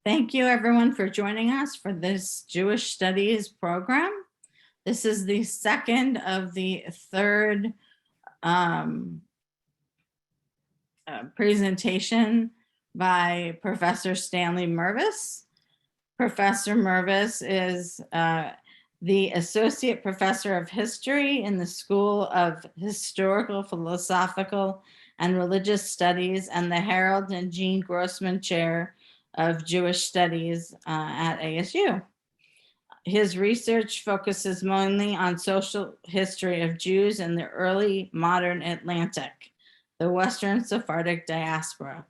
Thank you everyone for joining us for this Jewish Studies program. This is the second of the third presentation by Professor Stanley Mervis. Professor Mervis is the Associate Professor of History in the School of Historical, Philosophical, and Religious Studies and the Harold and Jean Grossman Chair of Jewish Studies at ASU. His research focuses mainly on social history of Jews in the early modern Atlantic, the Western Sephardic diaspora,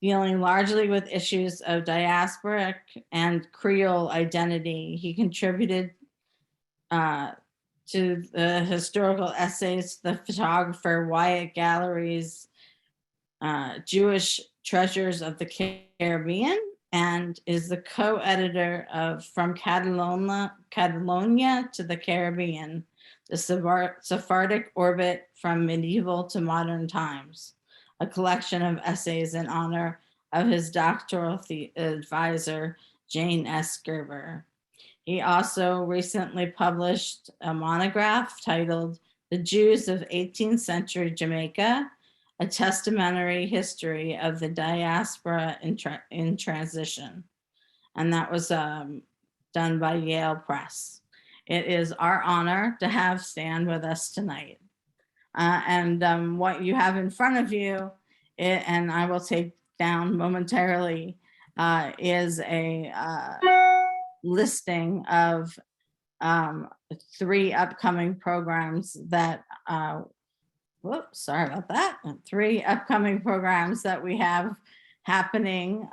dealing largely with issues of diasporic and Creole identity. He contributed to the historical essays, The Photographer, Wyatt Gallery's Jewish Treasures of the Caribbean, and is the co-editor of From Catalonia to the Caribbean, the Sephardic Orbit from Medieval to Modern Times, a collection of essays in honor of his doctoral advisor, Jane S. Gerber. He also recently published a monograph titled The Jews of 18th Century Jamaica, a testamentary history of the diaspora in transition. And that was done by Yale Press. It is our honor to have Stan with us tonight. And what you have in front of you, and I will take down momentarily, is a listing of 3 upcoming programs that whoops, sorry about that. 3 upcoming programs that we have happening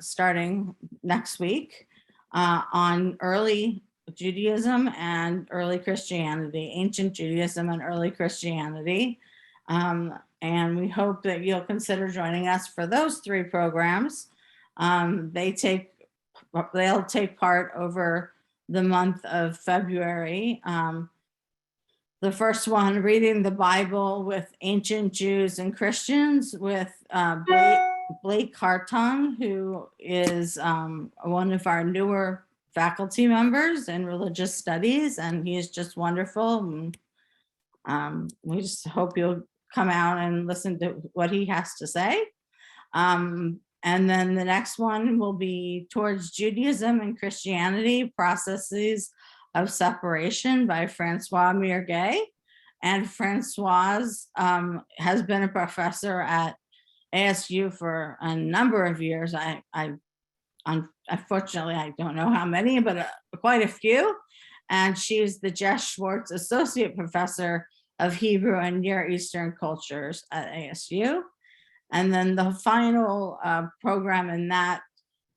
starting next week on early Judaism and early Christianity, ancient Judaism and early Christianity. And we hope that you'll consider joining us for those 3 programs. They'll take part over the month of February. The first one, Reading the Bible with Ancient Jews and Christians, with Blake Hartung, who is one of our newer faculty members in religious studies, and he is just wonderful. And, we just hope you'll come out and listen to what he has to say. And then the next one will be Towards Judaism and Christianity, Processes of Separation by Francois Mirgay. And Francois has been a professor at ASU for a number of years. Unfortunately, I don't know how many, but quite a few. And she's the Jess Schwartz Associate Professor of Hebrew and Near Eastern Cultures at ASU. And then the final program in that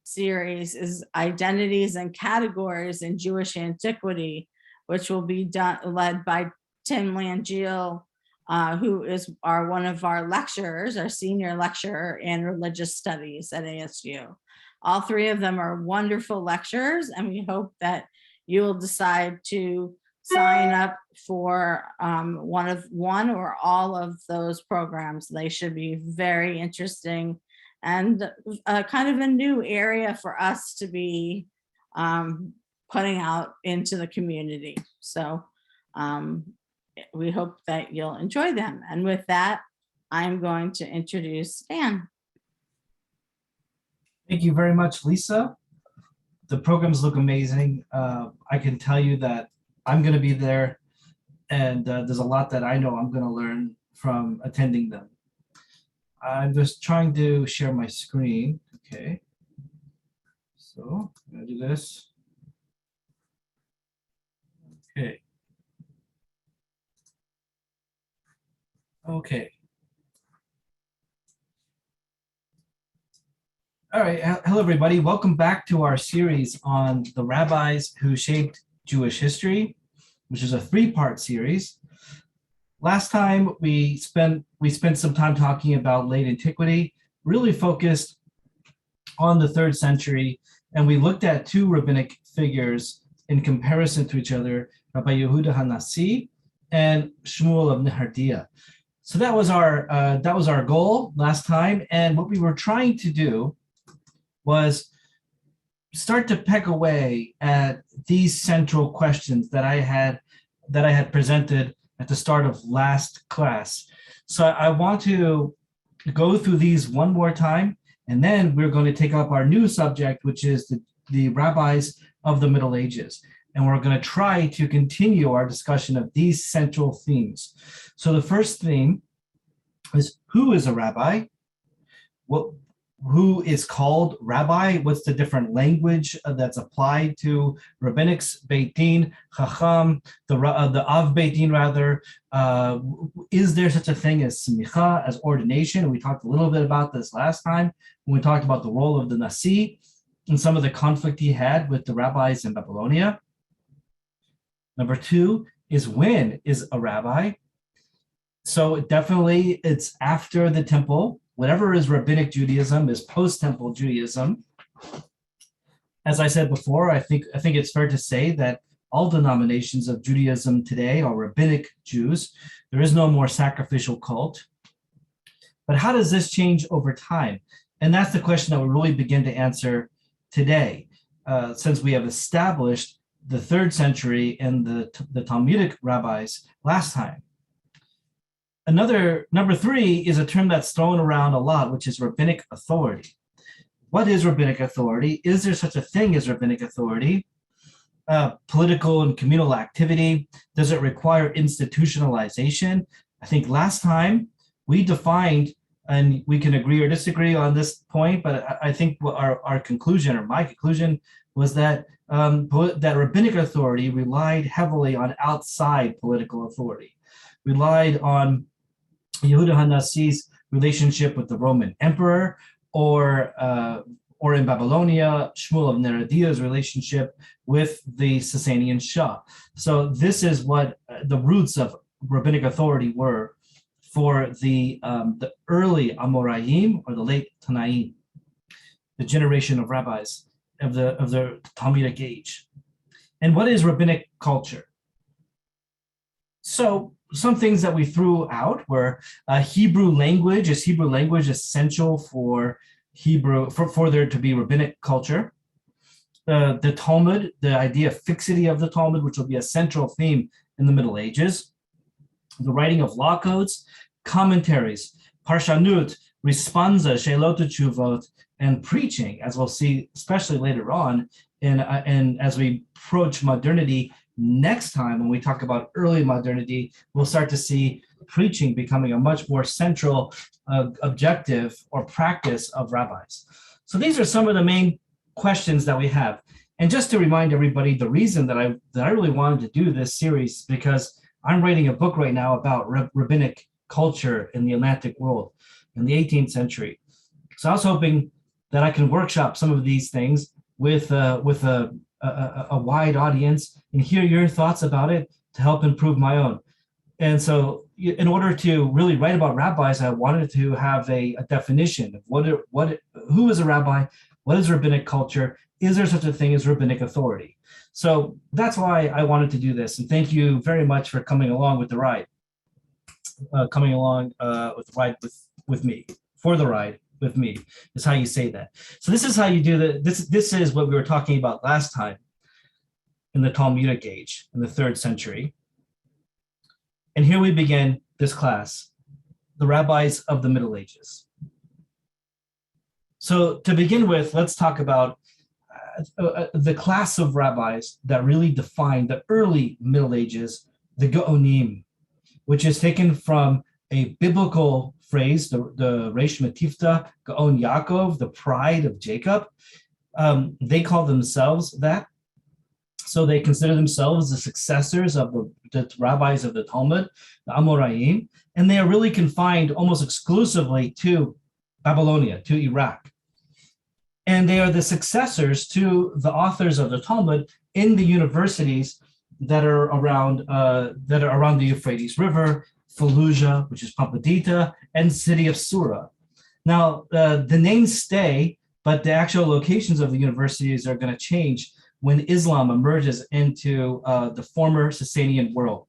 series is Identities and Categories in Jewish Antiquity, which will be led by Tim Langiel, who is one of our lecturers, our senior lecturer in religious studies at ASU. All 3 of them are wonderful lecturers, and we hope that you will decide to sign up for one or all of those programs. They should be very interesting and kind of a new area for us to be putting out into the community. So we hope that you'll enjoy them. And with that, I'm going to introduce Stan. Thank you very much, Lisa. The programs look amazing. I can tell you that I'm going to be there, and there's a lot that I know I'm going to learn from attending them. I'm just trying to share my screen. Okay. So I'm going to do this. Okay. Okay. All right. Hello, everybody. Welcome back to our series on the rabbis who shaped Jewish history, which is a 3-part series. Last time we spent some time talking about late antiquity, really focused on the 3rd century, and we looked at 2 rabbinic figures in comparison to each other, Rabbi Yehuda HaNasi and Shmuel of Nehardea. So that was our goal last time, and what we were trying to do was start to peck away at these central questions that I had presented at the start of last class. So I want to go through these one more time, and then we're going to take up our new subject, which is the rabbis of the Middle Ages. And we're going to try to continue our discussion of these central themes. So the first theme is, who is a rabbi? Who is called rabbi? What's the different language that's applied to rabbinics, Beit Din, Chacham, the Av Beit Din rather? Is there such a thing as smicha, as ordination? We talked a little bit about this last time when we talked about the role of the Nasi and some of the conflict he had with the rabbis in Babylonia. Number two is, when is a rabbi? So definitely it's after the temple. Whatever is rabbinic Judaism is post-temple Judaism. As I said before, I think it's fair to say that all denominations of Judaism today are rabbinic Jews. There is no more sacrificial cult. But how does this change over time? And that's the question that we really begin to answer today, since we have established the 3rd century and the Talmudic rabbis last time. Number 3 is a term that's thrown around a lot, which is rabbinic authority. What is rabbinic authority? Is there such a thing as rabbinic authority? Political and communal activity. Does it require institutionalization? I think last time we defined, and we can agree or disagree on this point, but I think our conclusion, or my conclusion, was that that rabbinic authority relied heavily on outside political authority, relied on Yehuda HaNasi's relationship with the Roman emperor, or in Babylonia, Shmuel of Neredia's relationship with the Sasanian Shah. So this is what the roots of rabbinic authority were for the early Amoraim, or the late Tanaim, the generation of rabbis of the Talmudic age. And what is rabbinic culture? So some things that we threw out were Hebrew language. Is Hebrew language essential for there to be rabbinic culture? The Talmud, the idea of fixity of the Talmud, which will be a central theme in the Middle Ages. The writing of law codes, commentaries, parshanut, responsa, sheilot utshuvot, and preaching, as we'll see, especially later on, and as we approach modernity next time, when we talk about early modernity, we'll start to see preaching becoming a much more central objective or practice of rabbis. So these are some of the main questions that we have. And just to remind everybody, the reason that I really wanted to do this series is because I'm writing a book right now about rabbinic culture in the Atlantic world in the 18th century. So I was hoping that I can workshop some of these things with a wide audience and hear your thoughts about it to help improve my own. And so in order to really write about rabbis, I wanted to have a definition of who is a rabbi, what is rabbinic culture, is there such a thing as rabbinic authority? So that's why I wanted to do this. And thank you very much for coming along with the ride, with me, for the ride with me, is how you say that. So this is how you do this is what we were talking about last time in the Talmudic age, in the 3rd century. And here we begin this class, the rabbis of the Middle Ages. So to begin with, let's talk about the class of rabbis that really defined the early Middle Ages, the Gaonim, which is taken from a biblical phrase, the Reish Metifta, Gaon Yaakov, the pride of Jacob. They call themselves that. So they consider themselves the successors of the rabbis of the Talmud, the Amoraim, and they are really confined almost exclusively to Babylonia, to Iraq. And they are the successors to the authors of the Talmud in the universities that are around the Euphrates River, Fallujah, which is Pampatita, and city of Sura. Now, the names stay, but the actual locations of the universities are going to change when Islam emerges into the former Sasanian world.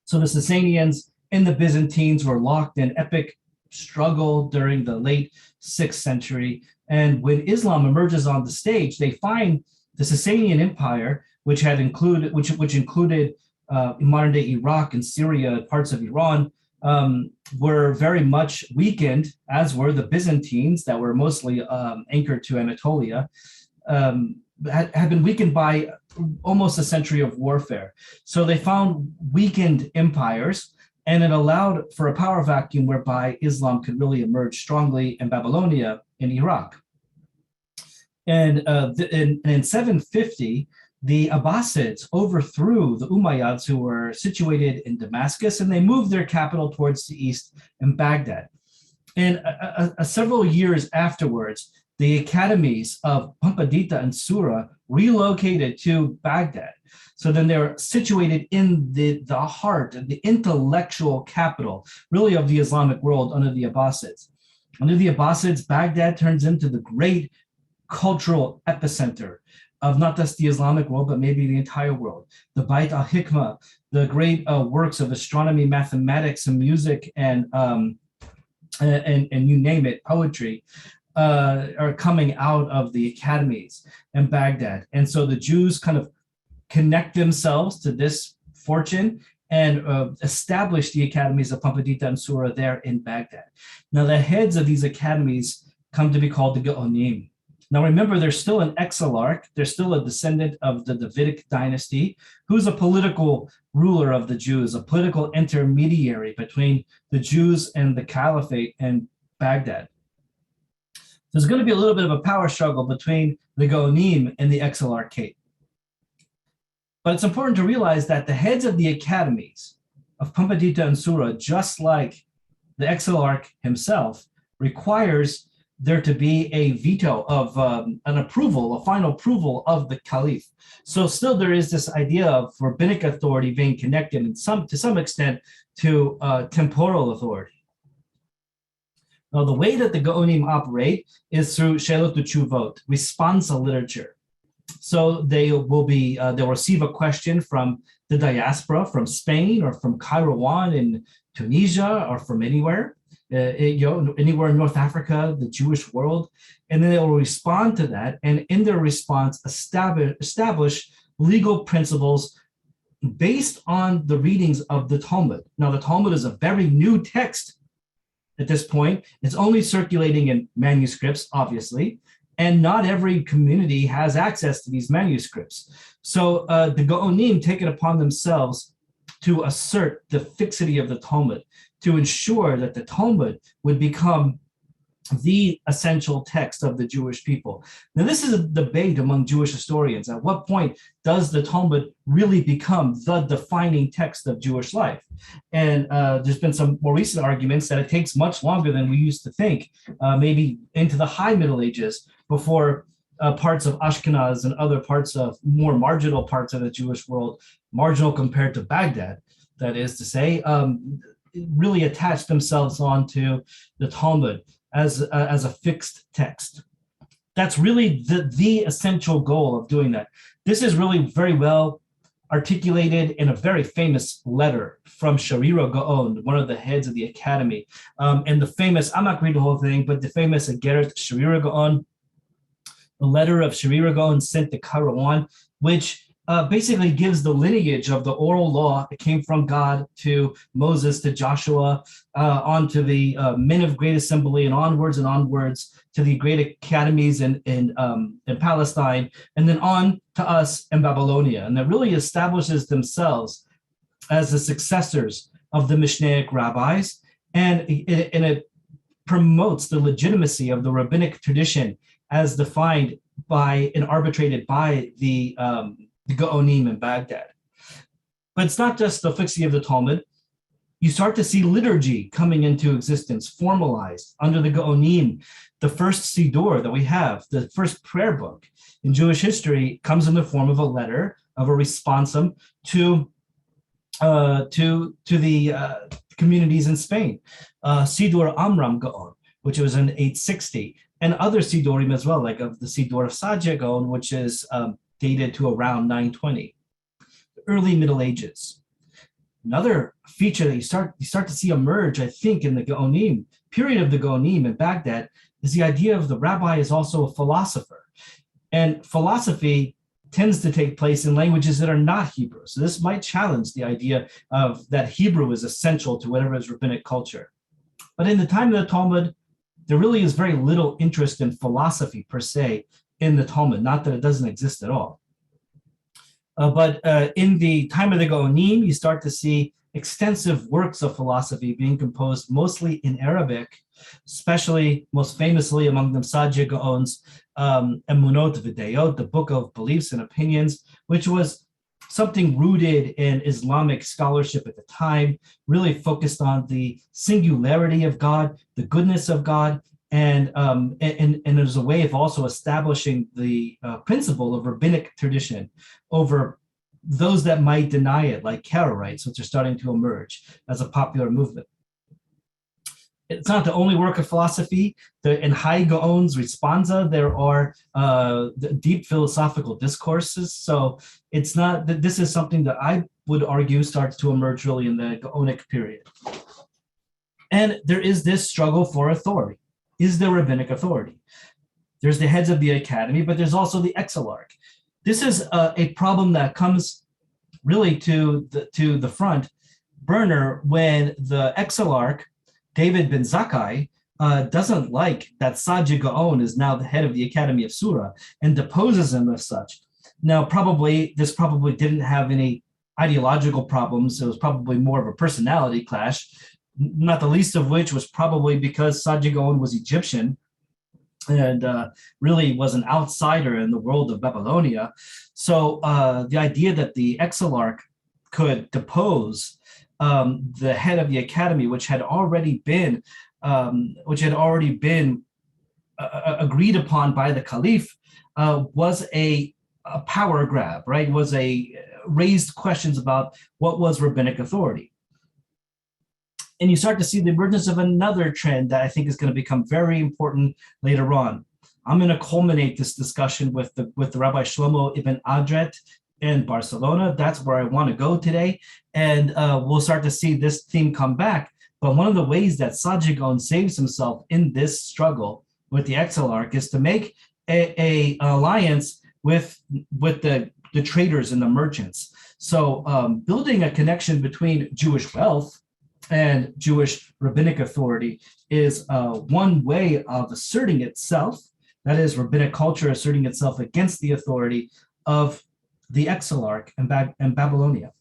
So the Sasanians and the Byzantines were locked in epic struggle during the late 6th century. And when Islam emerges on the stage, they find the Sasanian Empire, which included modern day Iraq and Syria, parts of Iran, were very much weakened, as were the Byzantines that were mostly anchored to Anatolia, had been weakened by almost a century of warfare. So they found weakened empires, and it allowed for a power vacuum whereby Islam could really emerge strongly in Babylonia in Iraq. And in 750, the Abbasids overthrew the Umayyads, who were situated in Damascus, and they moved their capital towards the east in Baghdad. And several years afterwards, the academies of Pumbedita and Sura relocated to Baghdad. So then they're situated in the heart and the intellectual capital, really, of the Islamic world under the Abbasids. Under the Abbasids, Baghdad turns into the great cultural epicenter of not just the Islamic world, but maybe the entire world. The Bait al-Hikmah, the great works of astronomy, mathematics, and music, and you name it, poetry, are coming out of the academies in Baghdad. And so the Jews kind of connect themselves to this fortune and establish the academies of Pumbedita and Sura there in Baghdad. Now, the heads of these academies come to be called the Gaonim. Now, remember, they're still an exilarch. They're still a descendant of the Davidic dynasty, who's a political ruler of the Jews, a political intermediary between the Jews and the caliphate in Baghdad. There's going to be a little bit of a power struggle between the Gaonim and the exilarchate. But it's important to realize that the heads of the academies of Pumbedita and Sura, just like the exilarch himself, requires there to be a veto of an approval, a final approval of the caliph. So still there is this idea of rabbinic authority being connected to some extent to temporal authority. Now, the way that the Gaonim operate is through Shelot Chuvot, responsa literature. So they'll receive a question from the diaspora, from Spain or from Kairouan in Tunisia or from anywhere. Anywhere in North Africa, the Jewish world, and then they will respond to that, and in their response establish legal principles based on the readings of the Talmud. Now, the Talmud is a very new text at this point. It's only circulating in manuscripts, obviously, and not every community has access to these manuscripts. So the Gaonim take it upon themselves to assert the fixity of the Talmud, to ensure that the Talmud would become the essential text of the Jewish people. Now, this is a debate among Jewish historians. At what point does the Talmud really become the defining text of Jewish life? And there's been some more recent arguments that it takes much longer than we used to think, maybe into the high Middle Ages, before parts of Ashkenaz and other parts of more marginal parts of the Jewish world, marginal compared to Baghdad, that is to say, really attach themselves onto the Talmud as a fixed text. That's really the essential goal of doing that. This is really very well articulated in a very famous letter from Sharira Gaon, one of the heads of the academy. And the famous, I'm not going to read the whole thing, but the famous Ageret Sharira Gaon, the letter of Sharira Gaon sent to Kairouan, which basically gives the lineage of the oral law. It came from God to Moses to Joshua, on to the men of great assembly, and onwards to the great academies in Palestine, and then on to us in Babylonia. And that really establishes themselves as the successors of the Mishnaic rabbis, and it promotes the legitimacy of the rabbinic tradition as defined by and arbitrated by the Gaonim in Baghdad. But it's not just the fixity of the Talmud. You start to see liturgy coming into existence, formalized under the Gaonim. The first Siddur that we have, the first prayer book in Jewish history, comes in the form of a letter, of a responsum to the communities in Spain. Siddur Amram Gaon, which was in 860, and other Siddurim as well, like of the Siddur of Sadia Gaon, which is dated to around 920, early Middle Ages. Another feature that you start to see emerge, I think, in the Gaonim, period of the Gaonim in Baghdad, is the idea of the rabbi is also a philosopher. And philosophy tends to take place in languages that are not Hebrew. So this might challenge the idea of that Hebrew is essential to whatever is rabbinic culture. But in the time of the Talmud, there really is very little interest in philosophy per se in the Talmud, not that it doesn't exist at all. But in the time of the Gaonim, you start to see extensive works of philosophy being composed mostly in Arabic, especially most famously among them Sadia Gaon's Emunot V'Dayot, the Book of Beliefs and Opinions, which was something rooted in Islamic scholarship at the time, really focused on the singularity of God, the goodness of God, and as a way of also establishing the principle of rabbinic tradition over those that might deny it, like Karaites, which are starting to emerge as a popular movement. It's not the only work of philosophy. In Hai Gaon's Responsa, there are deep philosophical discourses. So it's not that this is something that I would argue starts to emerge really in the Gaonic period. And there is this struggle for authority. Is there rabbinic authority? There's the heads of the academy, but there's also the exilarch. This is a problem that comes really to the front burner when the exilarch, David ben Zakkai, doesn't like that Sadia Gaon is now the head of the Academy of Surah and deposes him as such. Now, this probably didn't have any ideological problems. It was probably more of a personality clash, not the least of which was probably because Sadia Gaon was Egyptian and really was an outsider in the world of Babylonia. So the idea that the exilarch could depose the head of the academy, which had already been agreed upon by the caliph, was a power grab, right? Was raised questions about what was rabbinic authority. And you start to see the emergence of another trend that I think is going to become very important later on. I'm going to culminate this discussion with the Rabbi Shlomo ibn Adret in Barcelona. That's where I want to go today. And we'll start to see this theme come back. But one of the ways that Sadia Gaon saves himself in this struggle with the exilarch is to make an alliance with the traders and the merchants. So building a connection between Jewish wealth and Jewish rabbinic authority is one way of asserting itself, that is rabbinic culture asserting itself against the authority of the exilarch in Babylonia.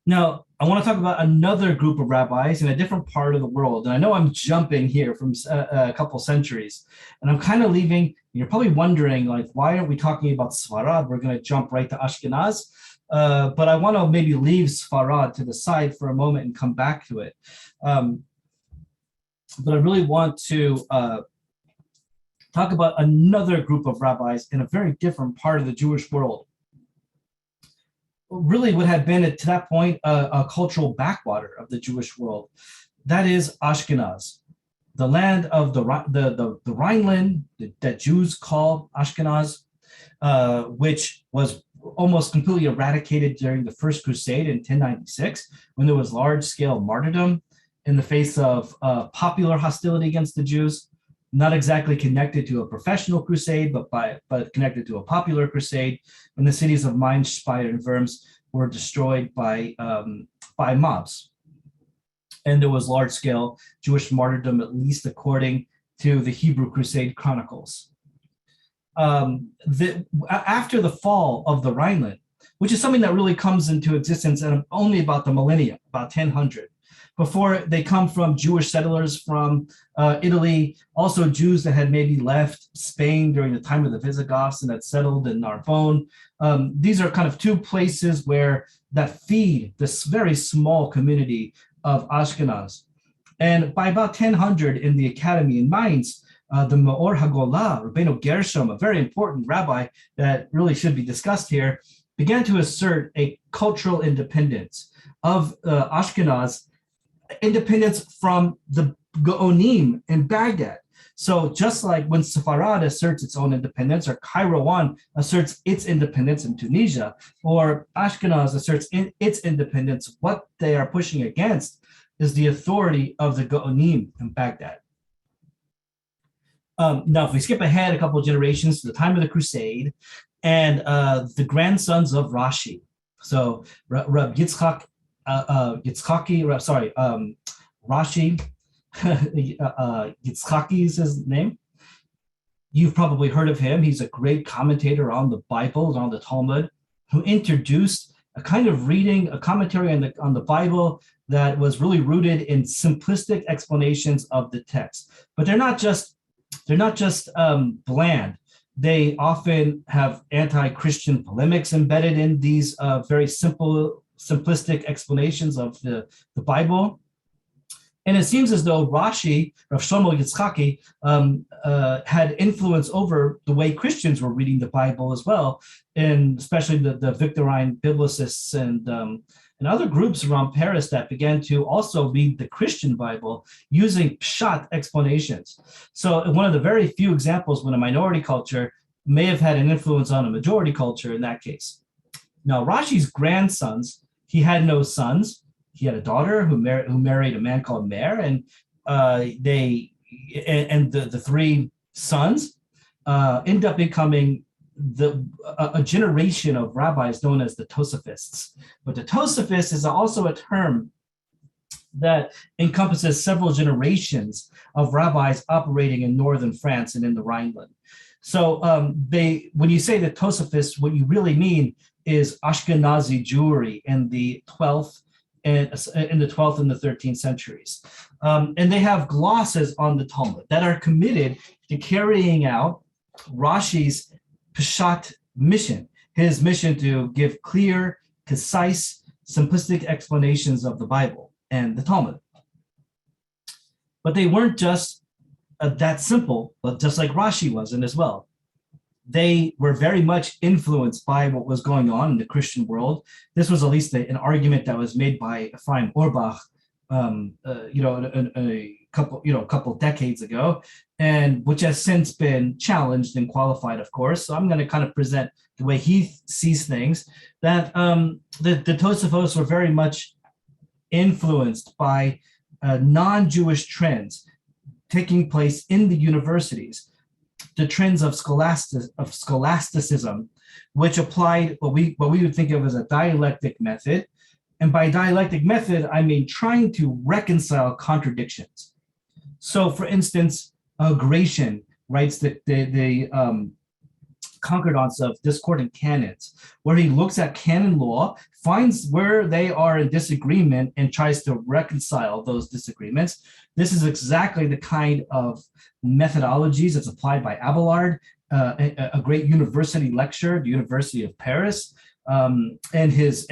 Now, I want to talk about another group of rabbis in a different part of the world. And I know I'm jumping here from a couple centuries, and I'm kind of leaving. You're probably wondering, like, why aren't we talking about Sfarad? We're going to jump right to Ashkenaz. But I want to maybe leave Sfarad to the side for a moment and come back to it. But I really want to talk about another group of rabbis in a very different part of the Jewish world. Really would have been, to that point, a cultural backwater of the Jewish world. That is Ashkenaz, the land of the Rhineland that Jews call Ashkenaz, which was almost completely eradicated during the First Crusade in 1096, when there was large-scale martyrdom in the face of popular hostility against the Jews, not exactly connected to a professional crusade, but connected to a popular crusade, when the cities of Mainz, Speyer, and Worms were destroyed by mobs. And there was large-scale Jewish martyrdom, at least according to the Hebrew Crusade Chronicles. After the fall of the Rhineland, which is something that really comes into existence at only about the millennium, about 1000, before they come from Jewish settlers from Italy, also Jews that had maybe left Spain during the time of the Visigoths and had settled in Narbonne. These are kind of two places that feed this very small community of Ashkenaz. And by about 1000 in the academy in Mainz, the Maor HaGolah, Rabbenu Gershom, a very important rabbi that really should be discussed here, began to assert a cultural independence of Ashkenaz, independence from the Gaonim in Baghdad. So just like when Sepharad asserts its own independence, or Kairouan asserts its independence in Tunisia, or Ashkenaz asserts its independence, what they are pushing against is the authority of the Gaonim in Baghdad. Now, if we skip ahead a couple of generations to the time of the Crusade and the grandsons of Rashi, so Rab Yitzchak, Rashi, Yitzchaki is his name. You've probably heard of him. He's a great commentator on the Bible, on the Talmud, who introduced a kind of reading, a commentary on the Bible that was really rooted in simplistic explanations of the text. But they're not just bland. They often have anti-Christian polemics embedded in these very simplistic explanations of the Bible. And it seems as though Rashi, Rav Shlomo Yitzchaki, had influence over the way Christians were reading the Bible as well, and especially the Victorine biblicists and other groups around Paris that began to also read the Christian Bible using pshat explanations. So one of the very few examples when a minority culture may have had an influence on a majority culture in that case. Now, Rashi's grandsons, he had no sons. He had a daughter who married a man called Meir, and the three sons end up becoming a generation of rabbis known as the Tosafists. But the Tosafist is also a term that encompasses several generations of rabbis operating in northern France and in the Rhineland. So when you say the Tosafists, what you really mean is Ashkenazi Jewry in the 12th and the 13th centuries. And they have glosses on the Talmud that are committed to carrying out Rashi's Peshat mission, his mission to give clear, concise, simplistic explanations of the Bible and the Talmud. But they weren't just that simple, but just like Rashi wasn't as well. They were very much influenced by what was going on in the Christian world. This was at least an argument that was made by Ephraim Orbach, a couple decades ago, and which has since been challenged and qualified, of course. So I'm going to kind of present the way he sees things. That the Tosafos were very much influenced by non-Jewish trends taking place in the universities. The trends of scholasticism, which applied what we would think of as a dialectic method. And by dialectic method, I mean trying to reconcile contradictions. So, for instance, Gratian writes the concordance of discordant canons, where he looks at canon law, finds where they are in disagreement, and tries to reconcile those disagreements. This is exactly the kind of methodologies that's applied by Abelard, a great university lecturer, the University of Paris, and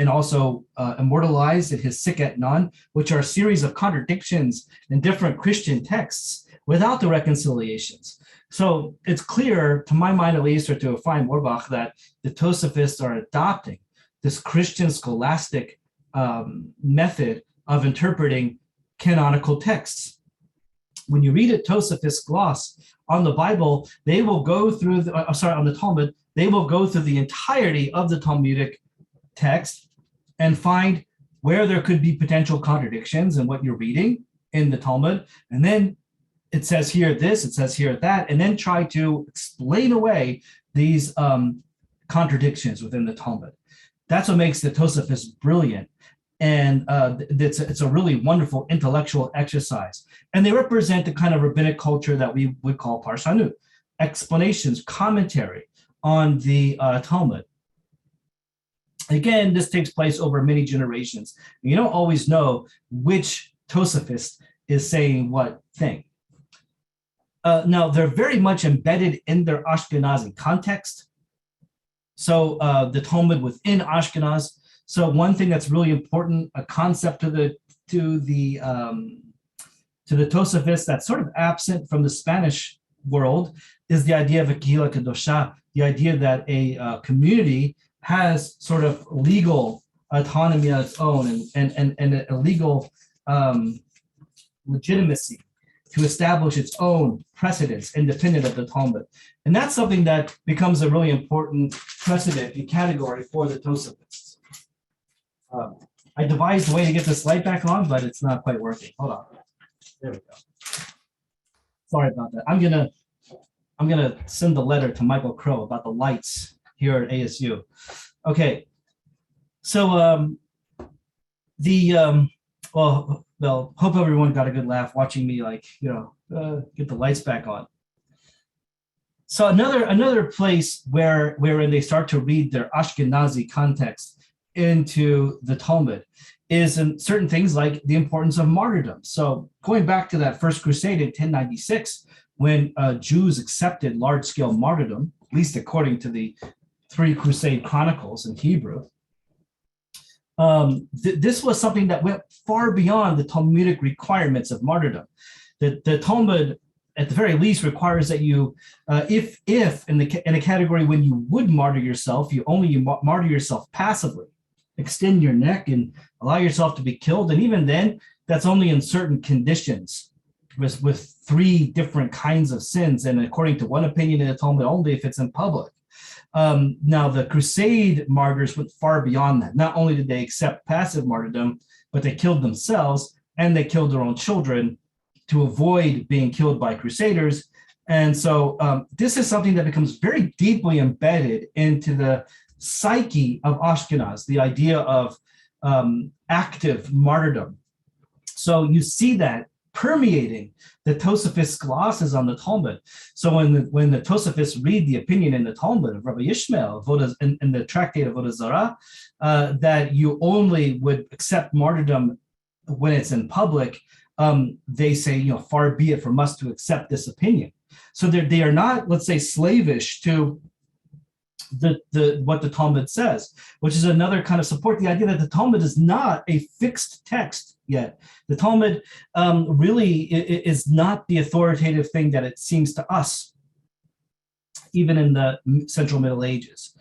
also immortalized in his Sic et Non, which are a series of contradictions in different Christian texts without the reconciliations. So it's clear, to my mind at least, or to Ephraim Orbach, that the Tosafists are adopting this Christian scholastic method of interpreting canonical texts. When you read a Tosafist gloss on the Bible, they will go through on the Talmud, they will go through the entirety of the Talmudic text and find where there could be potential contradictions in what you're reading in the Talmud. And then it says here this, it says here that, and then try to explain away these contradictions within the Talmud. That's what makes the Tosafists brilliant. And it's a really wonderful intellectual exercise. And they represent the kind of rabbinic culture that we would call parshanut, explanations, commentary on the Talmud. Again, this takes place over many generations. You don't always know which Tosafist is saying what thing. Now, they're very much embedded in their Ashkenazi context. So the Talmud within Ashkenaz. So one thing that's really important, a concept to the Tosafists that's sort of absent from the Spanish world, is the idea of a kehila kadosha, the idea that a community has sort of legal autonomy of its own and a legal legitimacy to establish its own precedents independent of the Talmud. And that's something that becomes a really important precedent and category for the Tosafists. I devised a way to get this light back on, but it's not quite working. Hold on. There we go. Sorry about that. I'm gonna send the letter to Michael Crow about the lights here at ASU. Okay. So well, hope everyone got a good laugh watching me, like, get the lights back on. So another place wherein they start to read their Ashkenazi context into the Talmud is in certain things like the importance of martyrdom. So going back to that First Crusade in 1096, when Jews accepted large-scale martyrdom, at least according to the three Crusade chronicles in Hebrew, this was something that went far beyond the Talmudic requirements of martyrdom. The Talmud, at the very least, requires that you, if in a category when you would martyr yourself, you only martyr yourself passively, extend your neck and allow yourself to be killed. And even then, that's only in certain conditions with three different kinds of sins. And according to one opinion in the Talmud, only if it's in public. Now, the Crusade martyrs went far beyond that. Not only did they accept passive martyrdom, but they killed themselves and they killed their own children to avoid being killed by Crusaders. And so this is something that becomes very deeply embedded into the psyche of Ashkenaz, the idea of active martyrdom. So you see that permeating the Tosafist glosses on the Talmud. So when the Tosafists read the opinion in the Talmud of Rabbi Ishmael in the tractate of Avodah Zarah, that you only would accept martyrdom when it's in public, they say, far be it from us to accept this opinion. So they are not, let's say, slavish to what the Talmud says, which is another kind of support the idea that the Talmud is not a fixed text yet. The Talmud really is not the authoritative thing that it seems to us, even in the Central Middle Ages.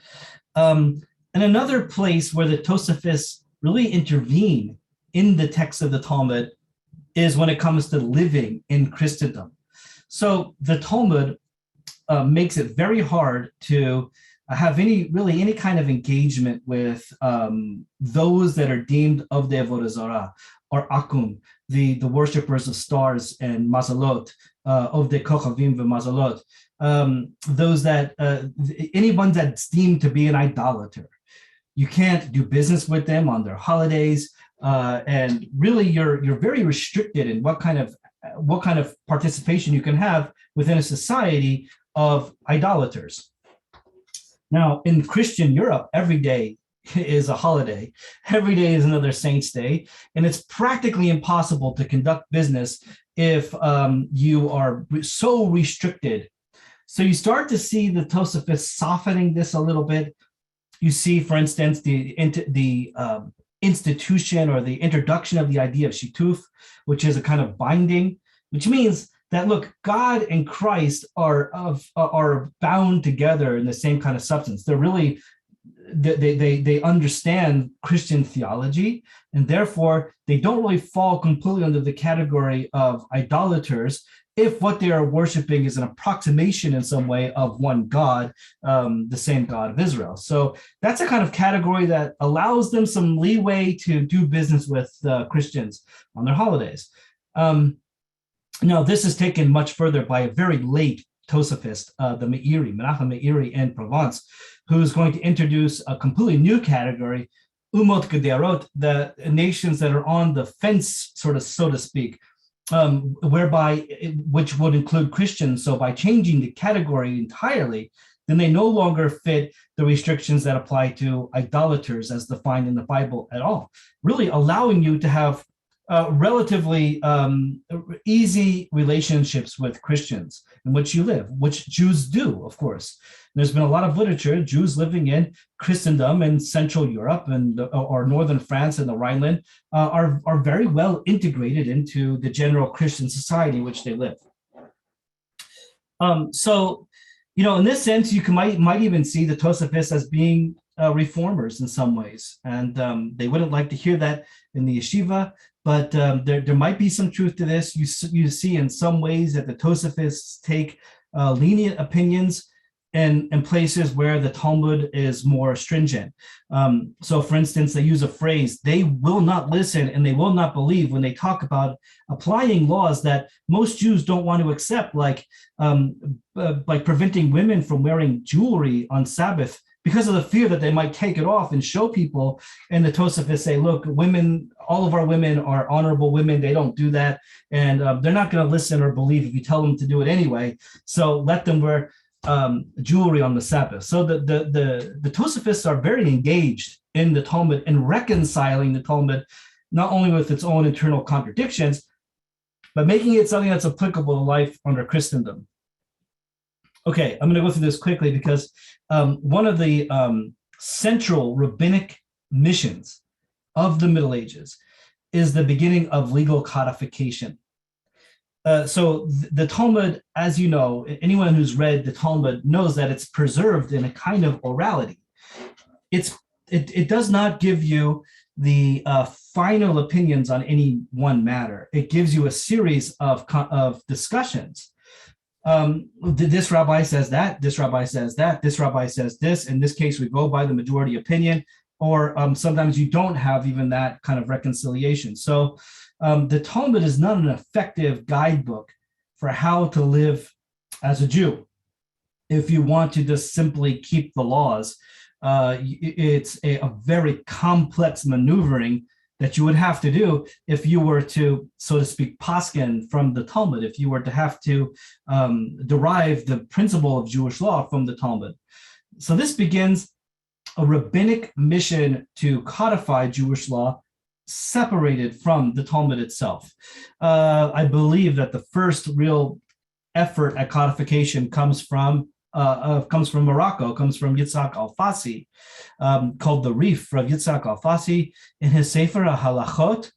And another place where the Tosafists really intervene in the text of the Talmud is when it comes to living in Christendom. So the Talmud makes it very hard to have any kind of engagement with those that are deemed of the Avodah Zarah, or Akum, the worshippers of stars and Mazalot, of the Kochavim v'Mazalot, those that, anyone that's deemed to be an idolater. You can't do business with them on their holidays, and really you're very restricted in what kind of participation you can have within a society of idolaters. Now, in Christian Europe, every day is a holiday. Every day is another saint's day. And it's practically impossible to conduct business if you are so restricted. So you start to see the Tosafists softening this a little bit. You see, for instance, the institution or the introduction of the idea of shituf, which is a kind of binding, which means that, look, God and Christ are bound together in the same kind of substance. They're really, they understand Christian theology, and therefore they don't really fall completely under the category of idolaters if what they are worshiping is an approximation in some way of one God, the same God of Israel. So that's a kind of category that allows them some leeway to do business with Christians on their holidays. Now, this is taken much further by a very late Tosafist, the Meiri, Menachem Meiri in Provence, who's going to introduce a completely new category, Umot Gederot, the nations that are on the fence, so to speak, which would include Christians. So by changing the category entirely, then they no longer fit the restrictions that apply to idolaters as defined in the Bible at all, really allowing you to have relatively easy relationships with Christians in which you live, which Jews do, of course. There's been a lot of literature, Jews living in Christendom in Central Europe or Northern France and the Rhineland are very well integrated into the general Christian society in which they live. So, in this sense, you might even see the Tosafists as being reformers in some ways, and they wouldn't like to hear that in the yeshiva. But there might be some truth to this. You see in some ways that the Tosafists take lenient opinions in places where the Talmud is more stringent. So for instance, they use a phrase, they will not listen and they will not believe when they talk about applying laws that most Jews don't want to accept, like preventing women from wearing jewelry on Sabbath because of the fear that they might take it off and show people. And the Tosafists say, look, women, all of our women are honorable women. They don't do that. And they're not going to listen or believe if you tell them to do it anyway. So let them wear jewelry on the Sabbath. So the Tosafists are very engaged in the Talmud and reconciling the Talmud, not only with its own internal contradictions, but making it something that's applicable to life under Christendom. Okay, I'm going to go through this quickly because one of the central rabbinic missions of the Middle Ages is the beginning of legal codification. So the Talmud, as you know, anyone who's read the Talmud knows that it's preserved in a kind of orality. It does not give you the final opinions on any one matter. It gives you a series of discussions. This rabbi says that, this rabbi says that, this rabbi says this. In this case, we go by the majority opinion, or sometimes you don't have even that kind of reconciliation. So the Talmud is not an effective guidebook for how to live as a Jew. If you want to just simply keep the laws, it's a very complex maneuvering that you would have to do if you were to, so to speak, paskin from the Talmud, if you were to have to derive the principle of Jewish law from the Talmud. So this begins a rabbinic mission to codify Jewish law separated from the Talmud itself. I believe that the first real effort at codification comes from Morocco, comes from Yitzhak al-Fassi, called the Rif of Yitzhak al-Fassi in his Sefer HaHalachot.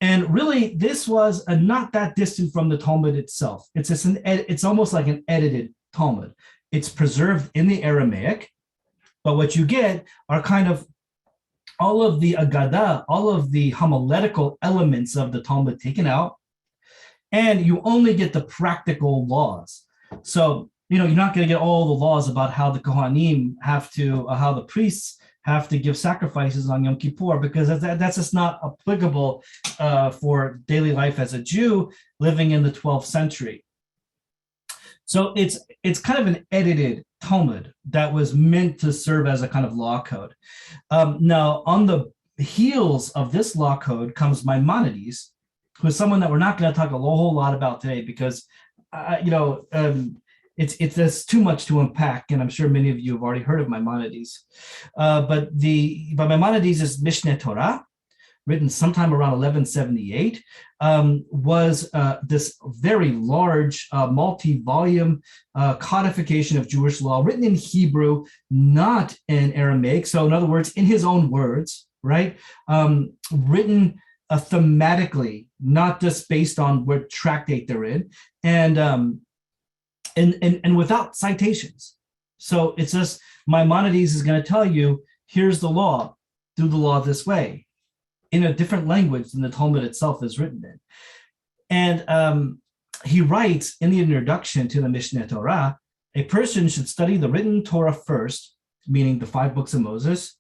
And really, this was not that distant from the Talmud itself. It's almost like an edited Talmud. It's preserved in the Aramaic, but what you get are kind of all of the agada, all of the homiletical elements of the Talmud taken out, and you only get the practical laws. So, you're not going to get all the laws about how the Kohanim have to, how the priests have to give sacrifices on Yom Kippur, because that's just not applicable for daily life as a Jew living in the 12th century. So it's kind of an edited Talmud that was meant to serve as a kind of law code. Now, on the heels of this law code comes Maimonides, who is someone that we're not going to talk a whole lot about today because, it's too much to unpack, and I'm sure many of you have already heard of Maimonides. But Maimonides' Mishneh Torah, written sometime around 1178, was this very large, multi-volume codification of Jewish law, written in Hebrew, not in Aramaic. So in other words, in his own words, right? Written thematically, not just based on what tractate they're in, and without citations. So it's just Maimonides is going to tell you, here's the law, do the law this way, in a different language than the Talmud itself is written in. And he writes in the introduction to the Mishneh Torah, a person should study the written Torah first, meaning the 5 books of Moses,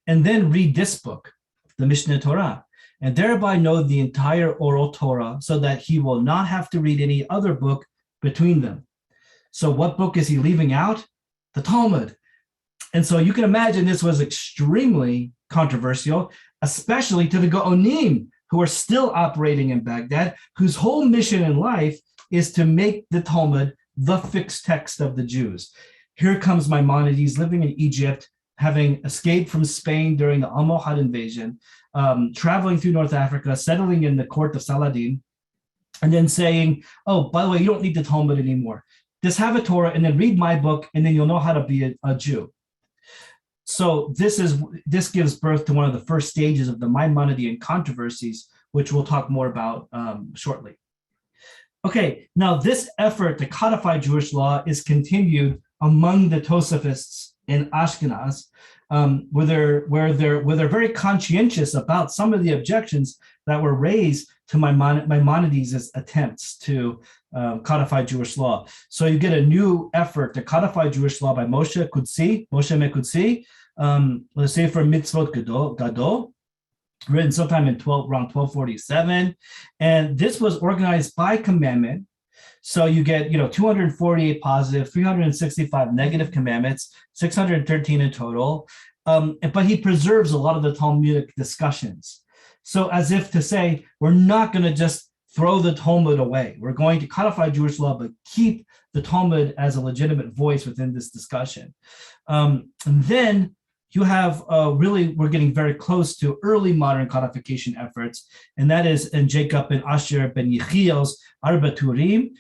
and then read this book, the Mishneh Torah, and thereby know the entire oral Torah so that he will not have to read any other book between them. So what book is he leaving out? The Talmud. And so you can imagine this was extremely controversial, especially to the Gaonim, who are still operating in Baghdad, whose whole mission in life is to make the Talmud the fixed text of the Jews. Here comes Maimonides living in Egypt, having escaped from Spain during the Almohad invasion, traveling through North Africa, settling in the court of Saladin, and then saying, oh, by the way, you don't need the Talmud anymore. Just have a Torah and then read my book, and then you'll know how to be a Jew. So this gives birth to one of the first stages of the Maimonidean controversies, which we'll talk more about shortly. Okay, now this effort to codify Jewish law is continued among the Tosafists in Ashkenaz, where they're very conscientious about some of the objections that were raised to Maimonides' attempts to codify Jewish law. So you get a new effort to codify Jewish law by Moshe Mekudsi, let's say for Mitzvot Gadol, written sometime in around 1247, and this was organized by commandment. So you get 248 positive, 365 negative commandments, 613 in total. But he preserves a lot of the Talmudic discussions. So as if to say, we're not going to just throw the Talmud away. We're going to codify Jewish law, but keep the Talmud as a legitimate voice within this discussion. And then you have we're getting very close to early modern codification efforts, and that is in Jacob and Asher ben Yechiel's Arba Turim,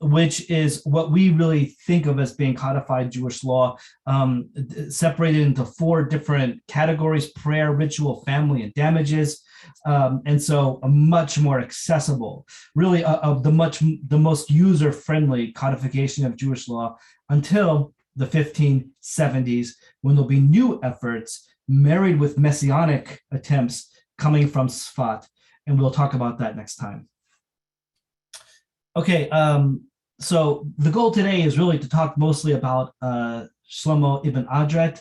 which is what we really think of as being codified Jewish law, separated into 4 different categories: prayer, ritual, family, and damages. And so a much more accessible, really the most user-friendly codification of Jewish law until the 1570s, when there'll be new efforts married with messianic attempts coming from Sfat. And we'll talk about that next time. Okay, so the goal today is really to talk mostly about Shlomo ibn Adret,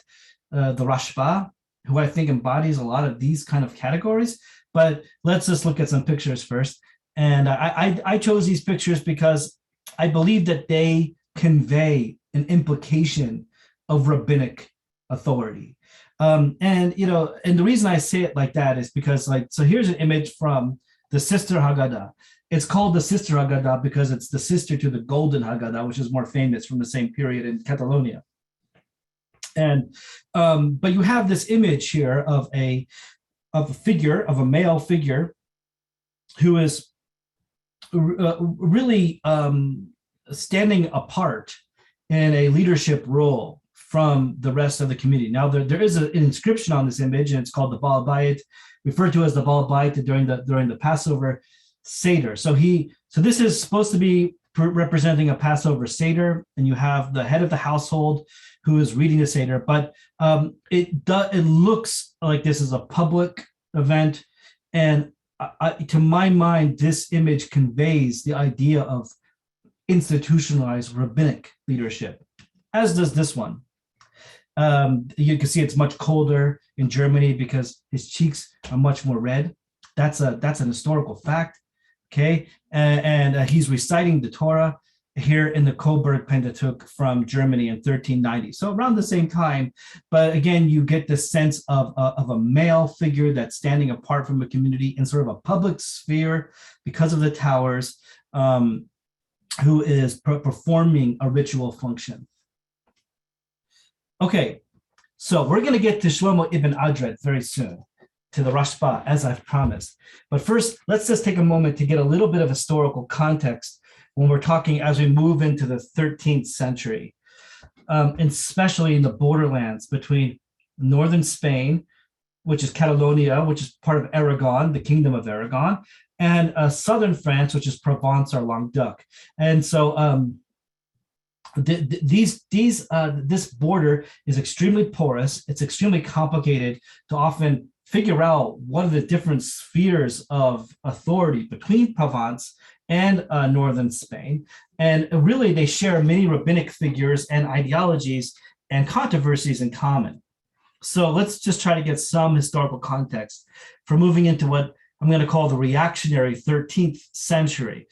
the Rashba, who I think embodies a lot of these kind of categories. But let's just look at some pictures first. And I chose these pictures because I believe that they convey an implication of rabbinic authority. And the reason I say it like that is because, so here's an image from the Sister Haggadah. It's called the Sister Haggadah because it's the sister to the Golden Haggadah, which is more famous from the same period in Catalonia. And but you have this image here of a male figure who is really standing apart in a leadership role from the rest of the community. Now, there is an inscription on this image, and it's called the Baal Bayit, referred to as the Baal Bayit during the Passover Seder. So this is supposed to be representing a Passover Seder, and you have the head of the household who is reading the Seder, but it looks like this is a public event, and to my mind, this image conveys the idea of institutionalized rabbinic leadership, as does this one. You can see it's much colder in Germany because his cheeks are much more red. That's an historical fact, okay? And he's reciting the Torah here in the Coburg Pentateuch from Germany in 1390. So around the same time, but again, you get this sense of a male figure that's standing apart from the community in sort of a public sphere because of the towers, who is performing a ritual function. Okay, so we're going to get to Shlomo ibn Adret very soon, to the Rashba, as I've promised. But first, let's just take a moment to get a little bit of historical context when we're talking as we move into the 13th century, and especially in the borderlands between northern Spain, which is Catalonia, which is part of Aragon, the Kingdom of Aragon, and southern France, which is Provence or Languedoc. And so this border is extremely porous. It's extremely complicated to often figure out what are the different spheres of authority between Provence and northern Spain. And really, they share many rabbinic figures and ideologies and controversies in common. So let's just try to get some historical context for moving into what I'm going to call the reactionary 13th century.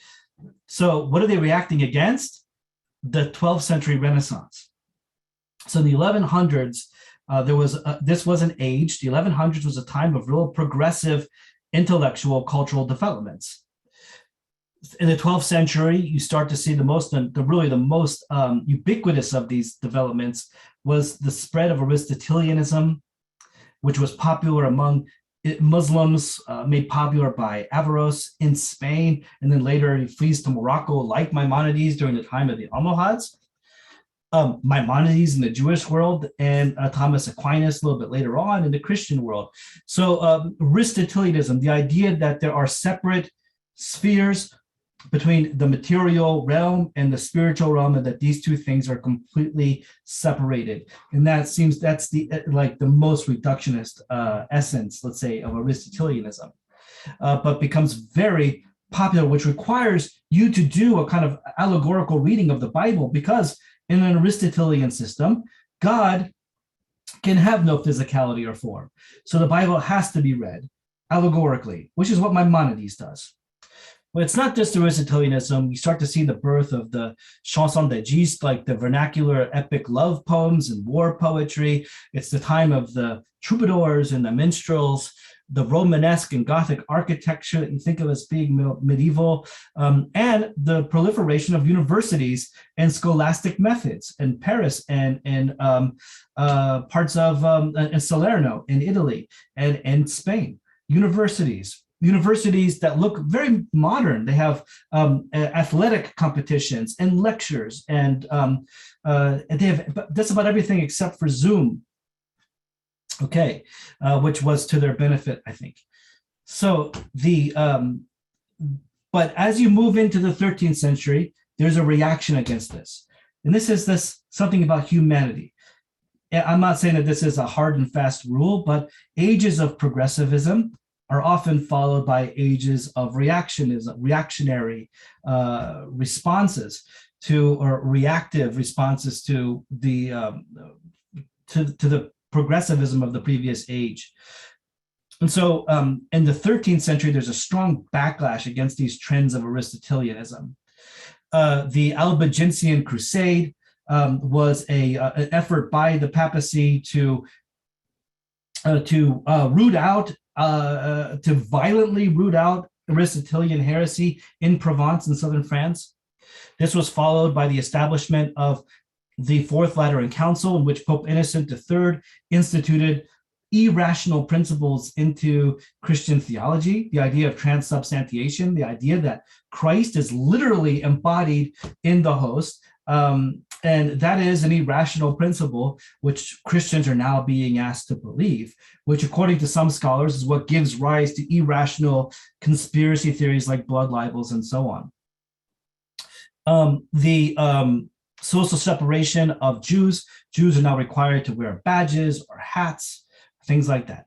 So what are they reacting against? The 12th century Renaissance. So in the 1100s, this was an age. The 1100s was a time of real progressive intellectual cultural developments. In the 12th century, you start to see the most ubiquitous of these developments was the spread of Aristotelianism, which was popular among Muslims, made popular by Averroes in Spain, and then later he flees to Morocco, like Maimonides during the time of the Almohads. Maimonides in the Jewish world, and Thomas Aquinas a little bit later on in the Christian world. So Aristotelianism, the idea that there are separate spheres between the material realm and the spiritual realm, and that these two things are completely separated. And that's the like the most reductionist essence, let's say, of Aristotelianism, but becomes very popular, which requires you to do a kind of allegorical reading of the Bible, because in an Aristotelian system, God can have no physicality or form. So the Bible has to be read allegorically, which is what Maimonides does. But it's not just Aristotelianism. You start to see the birth of the chansons de geste, like the vernacular epic love poems and war poetry. It's the time of the troubadours and the minstrels, the Romanesque and Gothic architecture that you think of as being medieval, and the proliferation of universities and scholastic methods in Paris and parts of Salerno in Italy and in Spain. Universities that look very modern. They have athletic competitions and lectures, and they have just about everything except for Zoom. Okay, which was to their benefit, I think. So but as you move into the 13th century, there's a reaction against this. And this is something about humanity. I'm not saying that this is a hard and fast rule, but ages of progressivism are often followed by ages of reactionary responses to, or reactive responses to the progressivism of the previous age. And so in the 13th century, there's a strong backlash against these trends of Aristotelianism. The Albigensian Crusade was an effort by the papacy to violently root out Aristotelian heresy in Provence in southern France. This was followed by the establishment of the Fourth Lateran Council, in which Pope Innocent III instituted irrational principles into Christian theology, the idea of transubstantiation, the idea that Christ is literally embodied in the host. And that is an irrational principle, which Christians are now being asked to believe, which according to some scholars is what gives rise to irrational conspiracy theories like blood libels and so on. The social separation of Jews. Jews are now required to wear badges or hats, things like that.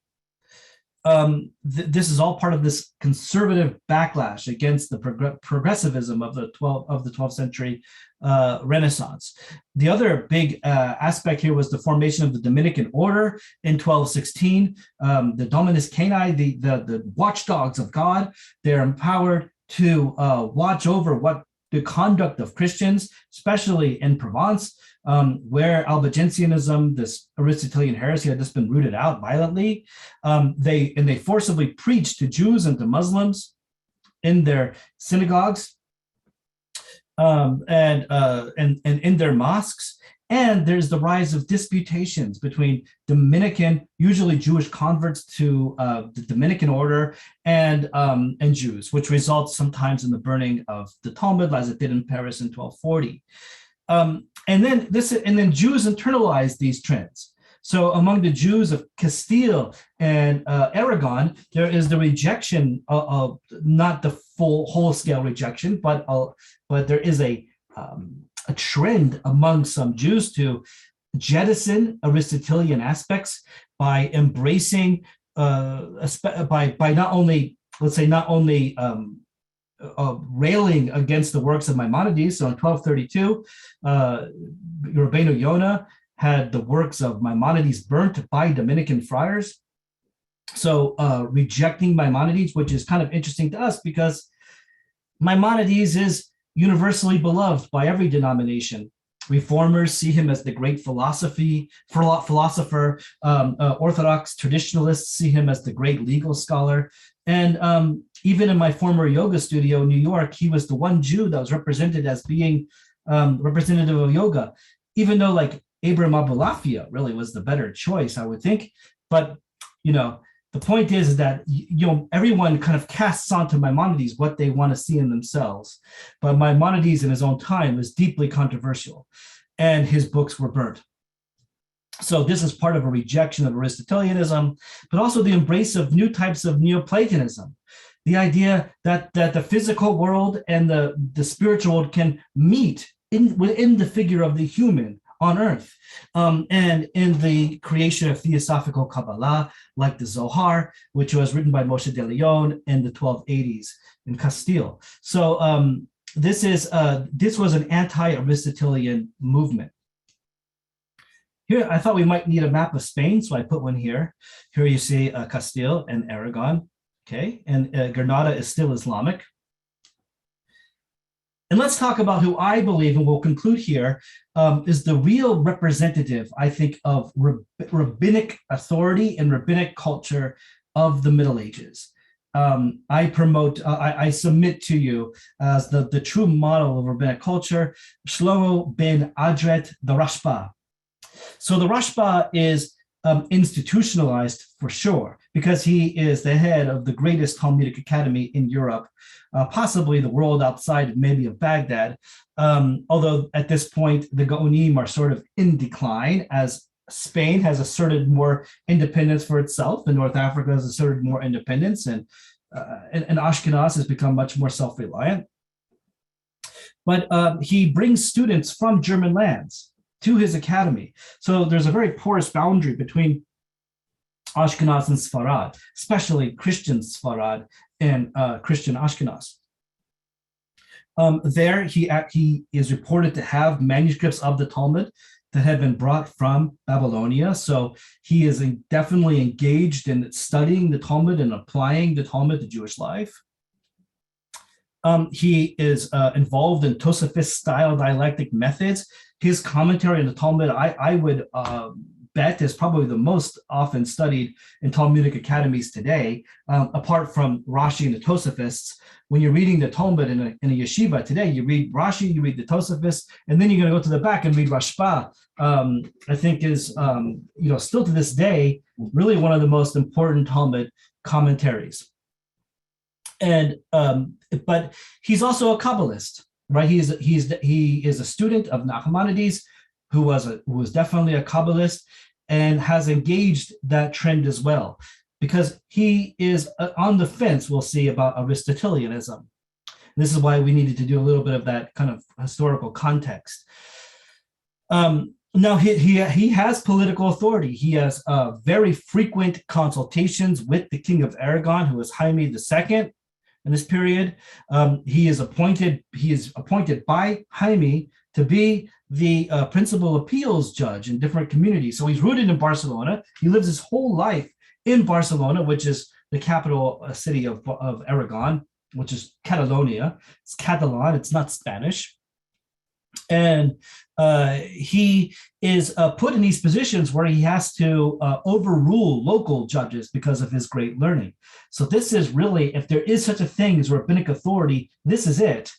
This is all part of this conservative backlash against the progressivism of the 12th century Renaissance. The other big aspect here was the formation of the Dominican order in 1216. The Dominus Cani, the watchdogs of God, they're empowered to watch over the conduct of Christians, especially in Provence, where Albigensianism, this Aristotelian heresy, had just been rooted out violently. They forcibly preached to Jews and to Muslims in their synagogues and in their mosques. And there's the rise of disputations between Dominican, usually Jewish converts to the Dominican order, and Jews, which results sometimes in the burning of the Talmud, as it did in Paris in 1240. And then Jews internalized these trends. So among the Jews of Castile and Aragon, there is the rejection of not the full whole-scale rejection, but there is a trend among some Jews to jettison Aristotelian aspects by embracing, by not only railing against the works of Maimonides. So in 1232, Rabbenu Yonah had the works of Maimonides burnt by Dominican friars. So rejecting Maimonides, which is kind of interesting to us because Maimonides is universally beloved by every denomination. Reformers see him as the great philosopher. Orthodox traditionalists see him as the great legal scholar. And even in my former yoga studio in New York, he was the one Jew that was represented as being representative of yoga, even though like Abraham Abulafia really was the better choice, I would think. But, the point is that, everyone kind of casts onto Maimonides what they want to see in themselves. But Maimonides in his own time was deeply controversial, and his books were burnt. So this is part of a rejection of Aristotelianism, but also the embrace of new types of Neoplatonism. the idea that the physical world and the spiritual world can meet within the figure of the human on earth. And in the creation of Theosophical Kabbalah, like the Zohar, which was written by Moshe de Leon in the 1280s in Castile. So this was an anti-Aristotelian movement. Here, I thought we might need a map of Spain, so I put one here. Here you see Castile and Aragon, okay? And Granada is still Islamic. And let's talk about who I believe, and we'll conclude here, is the real representative, I think, of rabbinic authority and rabbinic culture of the Middle Ages. I submit to you as the true model of rabbinic culture, Shlomo ibn Adret, the Rashba. So the Rashba is institutionalized for sure, because he is the head of the greatest Talmudic academy in Europe, possibly the world outside maybe of Baghdad. Although at this point, the Gaonim are sort of in decline as Spain has asserted more independence for itself, and North Africa has asserted more independence, and Ashkenaz has become much more self-reliant. But he brings students from German lands to his academy. So there's a very porous boundary between Ashkenaz and Sfarad, especially Christian Sfarad and Christian Ashkenaz. There, he is reported to have manuscripts of the Talmud that had been brought from Babylonia. So he is definitely engaged in studying the Talmud and applying the Talmud to Jewish life. He is involved in Tosafist-style dialectic methods. His commentary on the Talmud, I would bet, is probably the most often studied in Talmudic academies today, apart from Rashi and the Tosafists. When you're reading the Talmud in a yeshiva today, you read Rashi, you read the Tosafists, and then you're going to go to the back and read Rashba. I think is, still to this day, really one of the most important Talmud commentaries. And but he's also a Kabbalist, right? He is a student of Maimonides, who was definitely a Kabbalist and has engaged that trend as well, because he is on the fence, we'll see, about Aristotelianism. This is why we needed to do a little bit of that kind of historical context. Now, he has political authority. He has very frequent consultations with the King of Aragon, who is Jaime II. In this period, he is appointed by Jaime to be the principal appeals judge in different communities. So he's rooted in Barcelona. He lives his whole life in Barcelona, which is the capital city of Aragon, which is Catalonia. It's Catalan, it's not Spanish. And he is put in these positions where he has to overrule local judges because of his great learning. So this is really, if there is such a thing as rabbinic authority, this is it.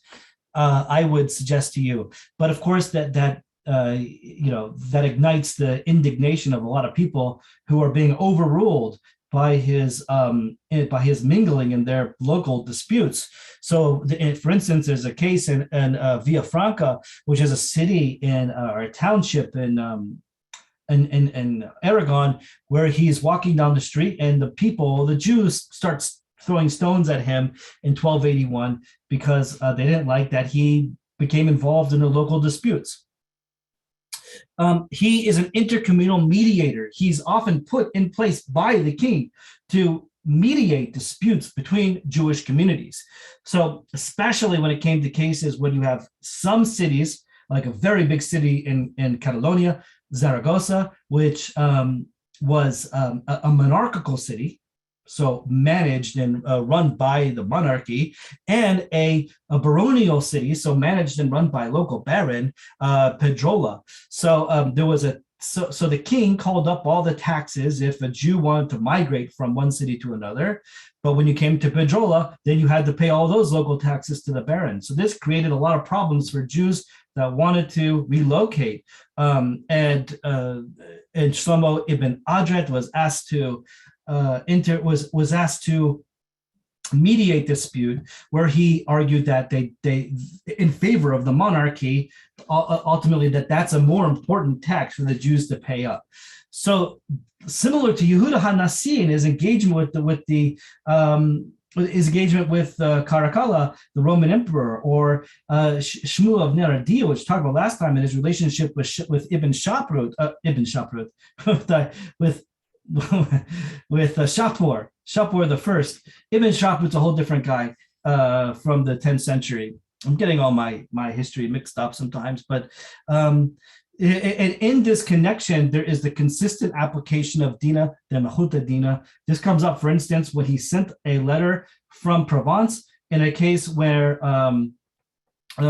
I would suggest to you. But of course, that ignites the indignation of a lot of people who are being overruled by his mingling in their local disputes. So, for instance, there's a case in Villafranca, which is a city or a township in Aragon, where he's walking down the street and the Jews start throwing stones at him in 1281 because they didn't like that he became involved in the local disputes. He is an intercommunal mediator. He's often put in place by the king to mediate disputes between Jewish communities. So especially when it came to cases when you have some cities, like a very big city in Catalonia, Zaragoza, which was a monarchical city, so managed and run by the monarchy, and a baronial city, so managed and run by a local baron, Pedrola. So there was so the king called up all the taxes if a Jew wanted to migrate from one city to another. But when you came to Pedrola, then you had to pay all those local taxes to the baron. So this created a lot of problems for Jews that wanted to relocate. And Shlomo ibn Adret was asked to was asked to mediate dispute, where he argued that they in favor of the monarchy, ultimately that's a more important tax for the Jews to pay up. So similar to Yehuda HaNasi in his engagement with the his engagement with Caracalla, the Roman emperor, or Shmuel of Ner Adia, which we talked about last time, and his relationship with Ibn Shaprut, with Shapur the first. Ibn Shaprut's a whole different guy from the 10th century. I'm getting all my history mixed up sometimes, but in this connection, there is the consistent application of Dina, the Mahuta Dina. This comes up, for instance, when he sent a letter from Provence in a case where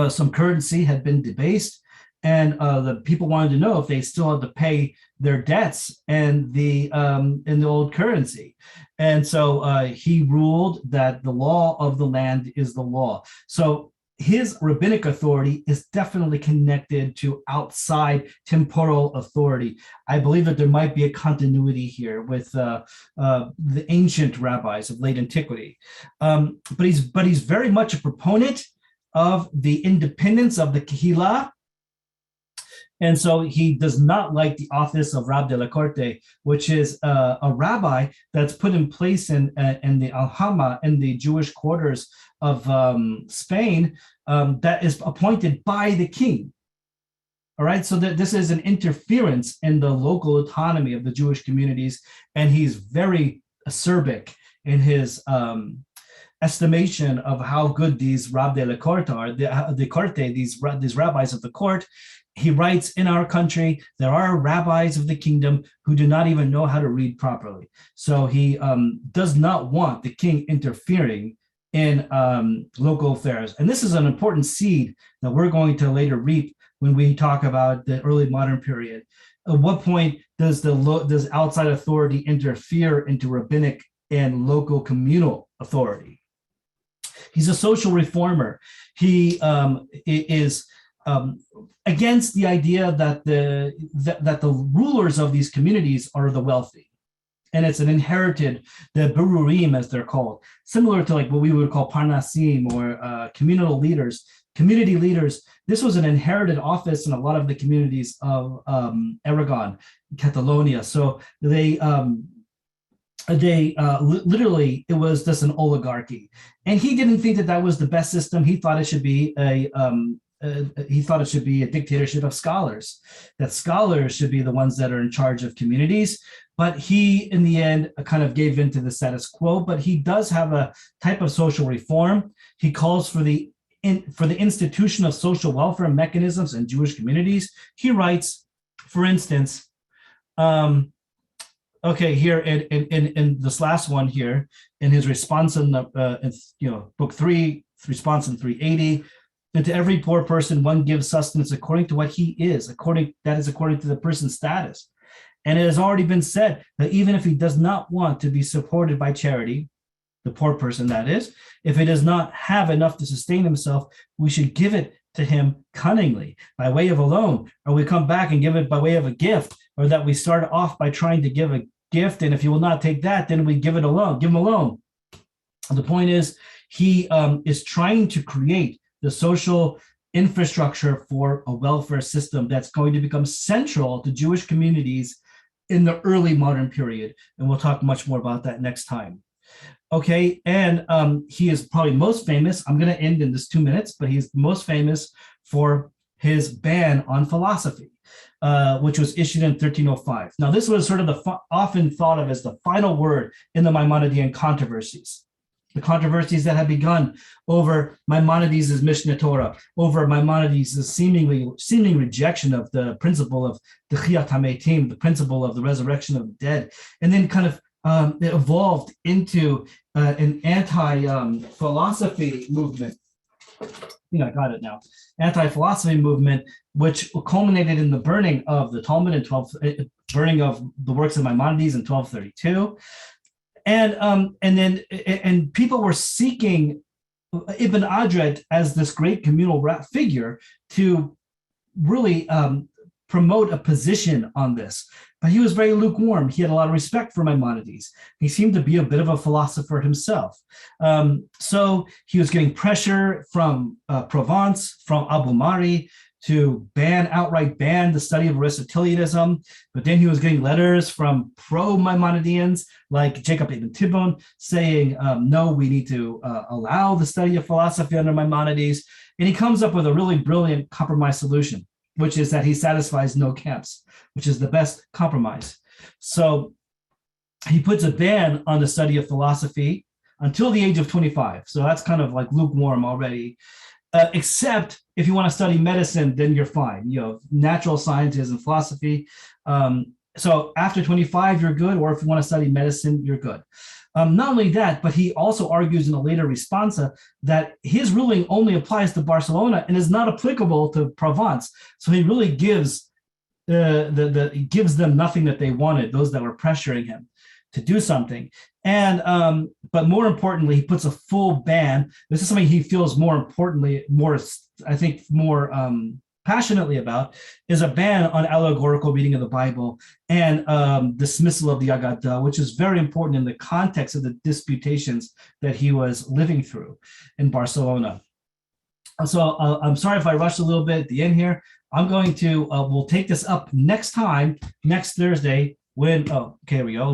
some currency had been debased, and the people wanted to know if they still had to pay their debts and in the old currency. And so he ruled that the law of the land is the law. So his rabbinic authority is definitely connected to outside temporal authority. I believe that there might be a continuity here with the ancient rabbis of late antiquity. But he's very much a proponent of the independence of the Kehillah. And so he does not like the office of Rab de la Corte, which is a rabbi that's put in place in the Alhama, in the Jewish quarters of Spain, that is appointed by the king. All right, so that this is an interference in the local autonomy of the Jewish communities, and he's very acerbic in his estimation of how good these Rab de la Corte are, these rabbis of the court. He writes, in our country, there are rabbis of the kingdom who do not even know how to read properly. So he does not want the king interfering in local affairs. And this is an important seed that we're going to later reap when we talk about the early modern period. At what point does outside authority interfere into rabbinic and local communal authority? He's a social reformer. He is against the idea that the rulers of these communities are the wealthy, and it's an inherited, the berurim as they're called, similar to like what we would call parnasim or communal leaders, community leaders. This was an inherited office in a lot of the communities of Aragon, Catalonia. So they literally, it was just an oligarchy, and he didn't think that was the best system. He thought it should be a dictatorship of scholars, that scholars should be the ones that are in charge of communities. But he, in the end, kind of gave in to the status quo. But he does have a type of social reform. He calls for the institution of social welfare mechanisms in Jewish communities. He writes, for instance, here in this last one here, in his response in book 3, response in 380. And to every poor person, one gives sustenance according to what he is, according to the person's status. And it has already been said that even if he does not want to be supported by charity, the poor person that is, if he does not have enough to sustain himself, we should give it to him cunningly by way of a loan, or we come back and give it by way of a gift, or that we start off by trying to give a gift, and if he will not take that, then we give him a loan. The point is, he is trying to create the social infrastructure for a welfare system that's going to become central to Jewish communities in the early modern period. And we'll talk much more about that next time. Okay, and he is probably most famous, I'm going to end in this 2 minutes, but he's most famous for his ban on philosophy, which was issued in 1305. Now, this was sort of often thought of as the final word in the Maimonidean controversies. The controversies that had begun over Maimonides' Mishneh Torah, over Maimonides' seeming rejection of the principle of the Chiyat HaMetim, the principle of the resurrection of the dead, and then kind of it evolved into an anti-philosophy movement. I think I got it now. Anti-philosophy movement, which culminated in the burning of the Talmud in burning of the works of Maimonides in 1232. And people were seeking Ibn Adret as this great communal figure to really promote a position on this. But he was very lukewarm. He had a lot of respect for Maimonides. He seemed to be a bit of a philosopher himself. So he was getting pressure from Provence, from Abu Mari, to outright ban the study of Aristotelianism, but then he was getting letters from pro-Maimonideans like Jacob ibn Tibbon saying, no, we need to allow the study of philosophy under Maimonides. And he comes up with a really brilliant compromise solution, which is that he satisfies no camps, which is the best compromise. So he puts a ban on the study of philosophy until the age of 25. So that's kind of like lukewarm already. Except if you want to study medicine, then you're fine. You know, natural sciences and philosophy. So after 25, you're good. Or if you want to study medicine, you're good. Not only that, but he also argues in a later responsa that his ruling only applies to Barcelona and is not applicable to Provence. So he really gives gives them nothing that they wanted, those that were pressuring him to do something. And but more importantly, he puts a full ban. This is something he feels more passionately about, is a ban on allegorical reading of the Bible and dismissal of the adia, which is very important in the context of the disputations that he was living through in Barcelona. So I'm sorry if I rushed a little bit at the end here. I'm going to, we'll take this up next Thursday, when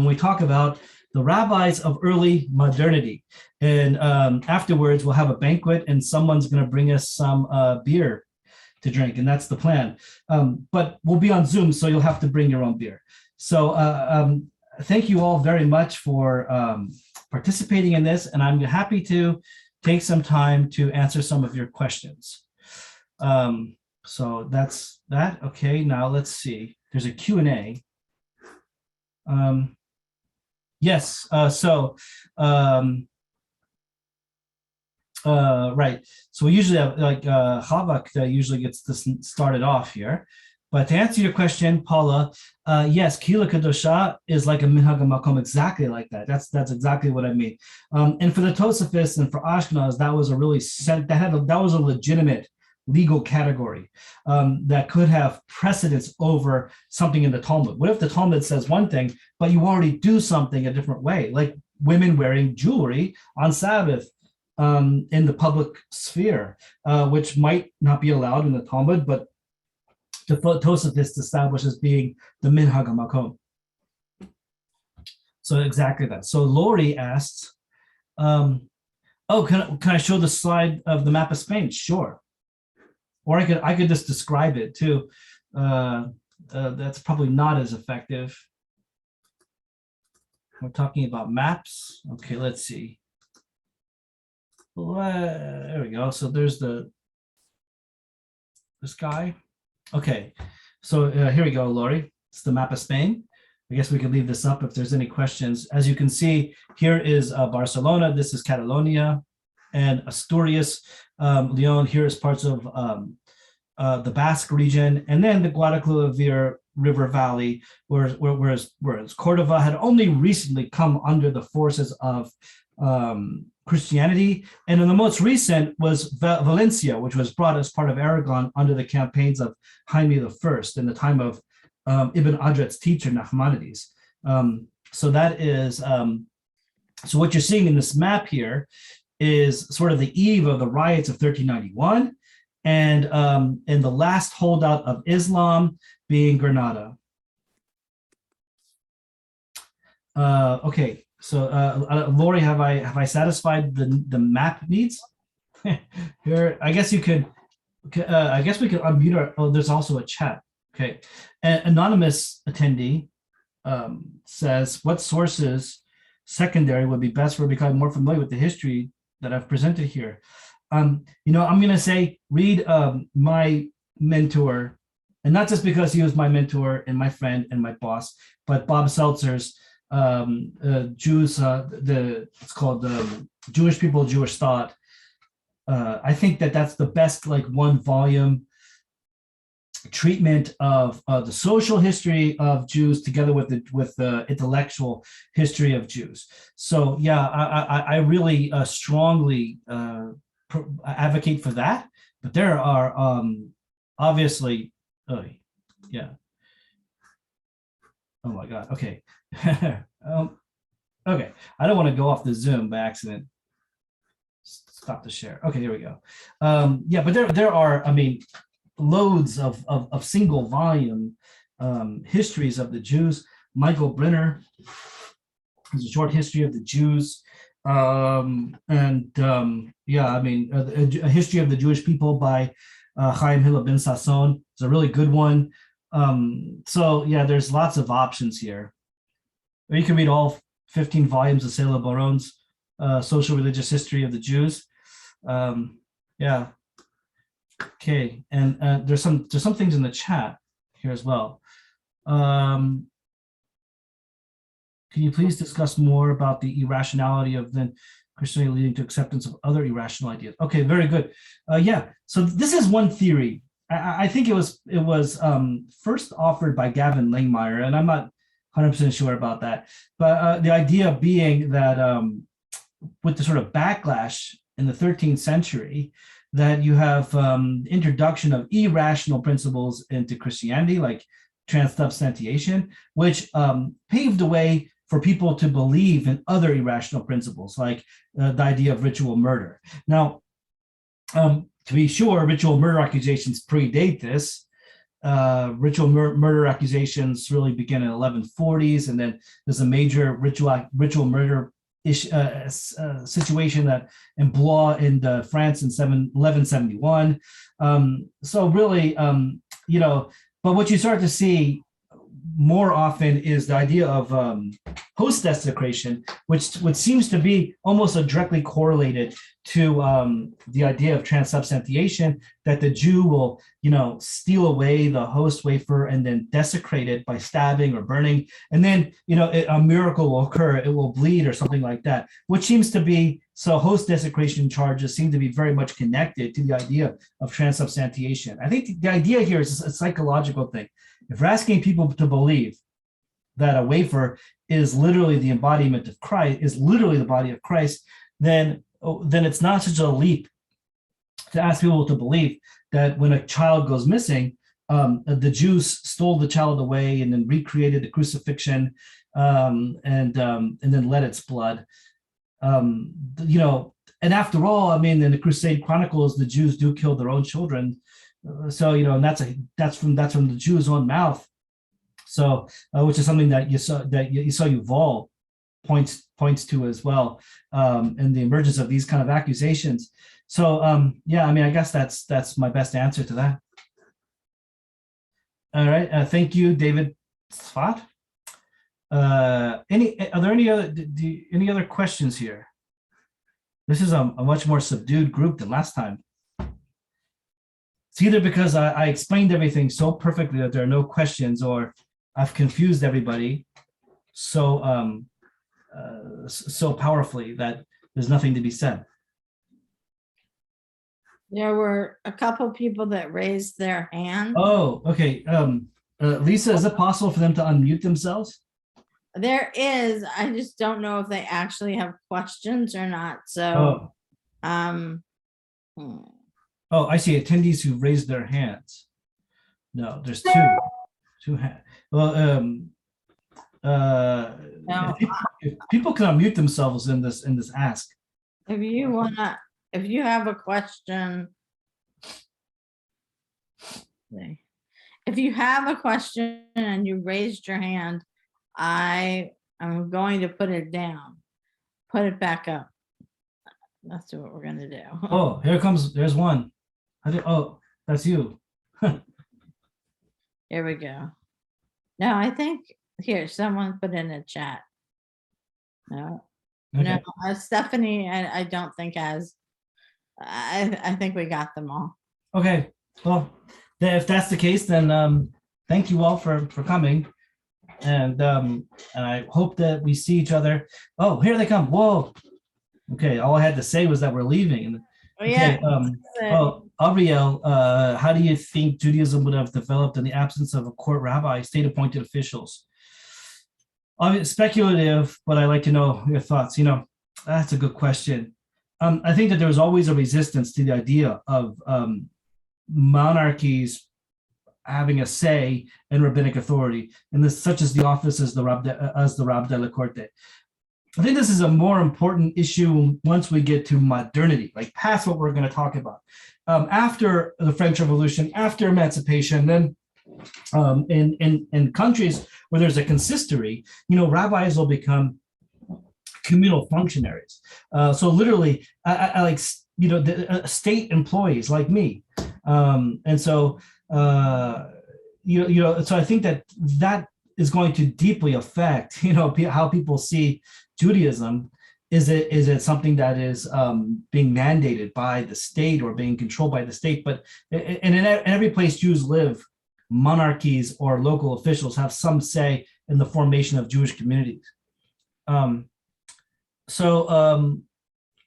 we talk about the rabbis of early modernity. And afterwards, we'll have a banquet and someone's going to bring us some beer to drink. And that's the plan. But we'll be on Zoom, so you'll have to bring your own beer. So thank you all very much for participating in this. And I'm happy to take some time to answer some of your questions. So that's that. Okay, now let's see. There's a Q&A. Yes, right. So we usually have like Havak that usually gets this started off here. But to answer your question, Paula, yes, Kila Kadosha is like a Minhag Makom, exactly like that. That's exactly what I mean. And for the Tosafists and for Ashkenaz, that was a really that was a legitimate legal category that could have precedence over something in the Talmud. What if the Talmud says one thing, but you already do something a different way, like women wearing jewelry on Sabbath in the public sphere, which might not be allowed in the Talmud, but the Tosafist established as being the Minhag HaMakom. So exactly that. So Lori asks, can I show the slide of the map of Spain? Sure. Or I could just describe it too. That's probably not as effective. We're talking about maps. Okay, let's see. There we go. So there's this guy. Okay, so here we go, Lori. It's the map of Spain. I guess we could leave this up if there's any questions. As you can see, here is Barcelona. This is Catalonia and Asturias. Leon, here is parts of the Basque region, and then the Guadalquivir River Valley, whereas Cordova had only recently come under the forces of Christianity. And in the most recent was Valencia, which was brought as part of Aragon under the campaigns of Jaime I in the time of Ibn Adret's teacher, Maimonides. So that is, so what you're seeing in this map here is sort of the eve of the riots of 1391, and the last holdout of Islam being Granada. Okay, so Lori, have I satisfied the map needs? Here, I guess you could. I guess we could unmute our. Oh, there's also a chat. Okay, an anonymous attendee says, "What sources secondary would be best for becoming more familiar with the history that I've presented here?" I'm going to say read my mentor, and not just because he was my mentor and my friend and my boss, but Bob Seltzer's Jews. It's called Jewish People, Jewish Thought. I think that's the best one volume treatment of the social history of Jews together with the intellectual history of Jews. So yeah, I really strongly advocate for that. But there are obviously, yeah. Oh my God. Okay. Okay. I don't want to go off the Zoom by accident. Stop the share. Okay, here we go. Yeah, but there are, I mean, loads of single volume histories of the Jews. Michael Brenner has a short history of the Jews. Yeah, I mean, a history of the Jewish people by Chaim Hillel ben Sasson is a really good one. So yeah, there's lots of options here. Or you can read all 15 volumes of Sela Baron's social religious history of the Jews. Yeah. Okay, and there's some things in the chat here as well. Can you please discuss more about the irrationality of then Christianity leading to acceptance of other irrational ideas? Okay, very good. Yeah, so this is one theory. I think it was first offered by Gavin Langmeyer, and I'm not 100% sure about that. But the idea being that with the sort of backlash in the 13th century, that you have introduction of irrational principles into Christianity, like transubstantiation, which paved the way for people to believe in other irrational principles, like the idea of ritual murder. Now, to be sure, ritual murder accusations predate this. Ritual murder accusations really begin in the 1140s, and then there's a major ritual murder situation that in Blois in France in 1171. So really, you know, but what you start to see more often is the idea of host desecration, which seems to be almost directly correlated to the idea of transubstantiation, that the Jew will, you know, steal away the host wafer and then desecrate it by stabbing or burning, and then, you know, a miracle will occur, it will bleed or something like that, which seems to be, so host desecration charges seem to be very much connected to the idea of transubstantiation. I think the idea here is a psychological thing. If we're asking people to believe that a wafer is literally the embodiment of Christ, is literally the body of Christ, then it's not such a leap to ask people to believe that when a child goes missing, the Jews stole the child away and then recreated the crucifixion, and then let its blood. You know, and after all, I mean, in the Crusade Chronicles, the Jews do kill their own children. So, you know, and that's from the Jews' own mouth. So, which is something that you saw Yuval points to as well, in the emergence of these kind of accusations. So, yeah, I mean, I guess that's my best answer to that. All right, thank you, David Sfat. Are there any other questions here? This is a much more subdued group than last time. It's either because I explained everything so perfectly that there are no questions, or I've confused everybody so so powerfully that there's nothing to be said. There were a couple people that raised their hand. Oh, okay. Lisa, is it possible for them to unmute themselves? There is. I just don't know if they actually have questions or not. So, Oh, I see attendees who raised their hands. No, there's two hands. Well, no. if people can unmute themselves in this ask. If you have a question, if you have a question and you raised your hand, I am going to put it down, put it back up. That's what we're going to do. Oh, there's one. Oh, that's you. Here we go. No, I think here, someone put in a chat. No, Okay. no, Stephanie, I don't think has. I think we got them all. Okay, well, if that's the case, then thank you all for coming, and I hope that we see each other. Oh, here they come. Whoa. Okay, all I had to say was that we're leaving. Oh, yeah. Oh, Ariel, how do you think Judaism would have developed in the absence of a court rabbi, state-appointed officials? Speculative, but I'd like to know your thoughts. You know, that's a good question. I think that there was always a resistance to the idea of monarchies having a say in rabbinic authority, and this, such as the office as the Rab de la Corte. I think this is a more important issue once we get to modernity, like past what we're going to talk about. After the French Revolution, after emancipation, then in countries where there's a consistory, rabbis will become communal functionaries. So literally, I like state employees like me, and so so I think that is going to deeply affect how people see Judaism. Is it something that is being mandated by the state or being controlled by the state? But in every place Jews live, monarchies or local officials have some say in the formation of Jewish communities.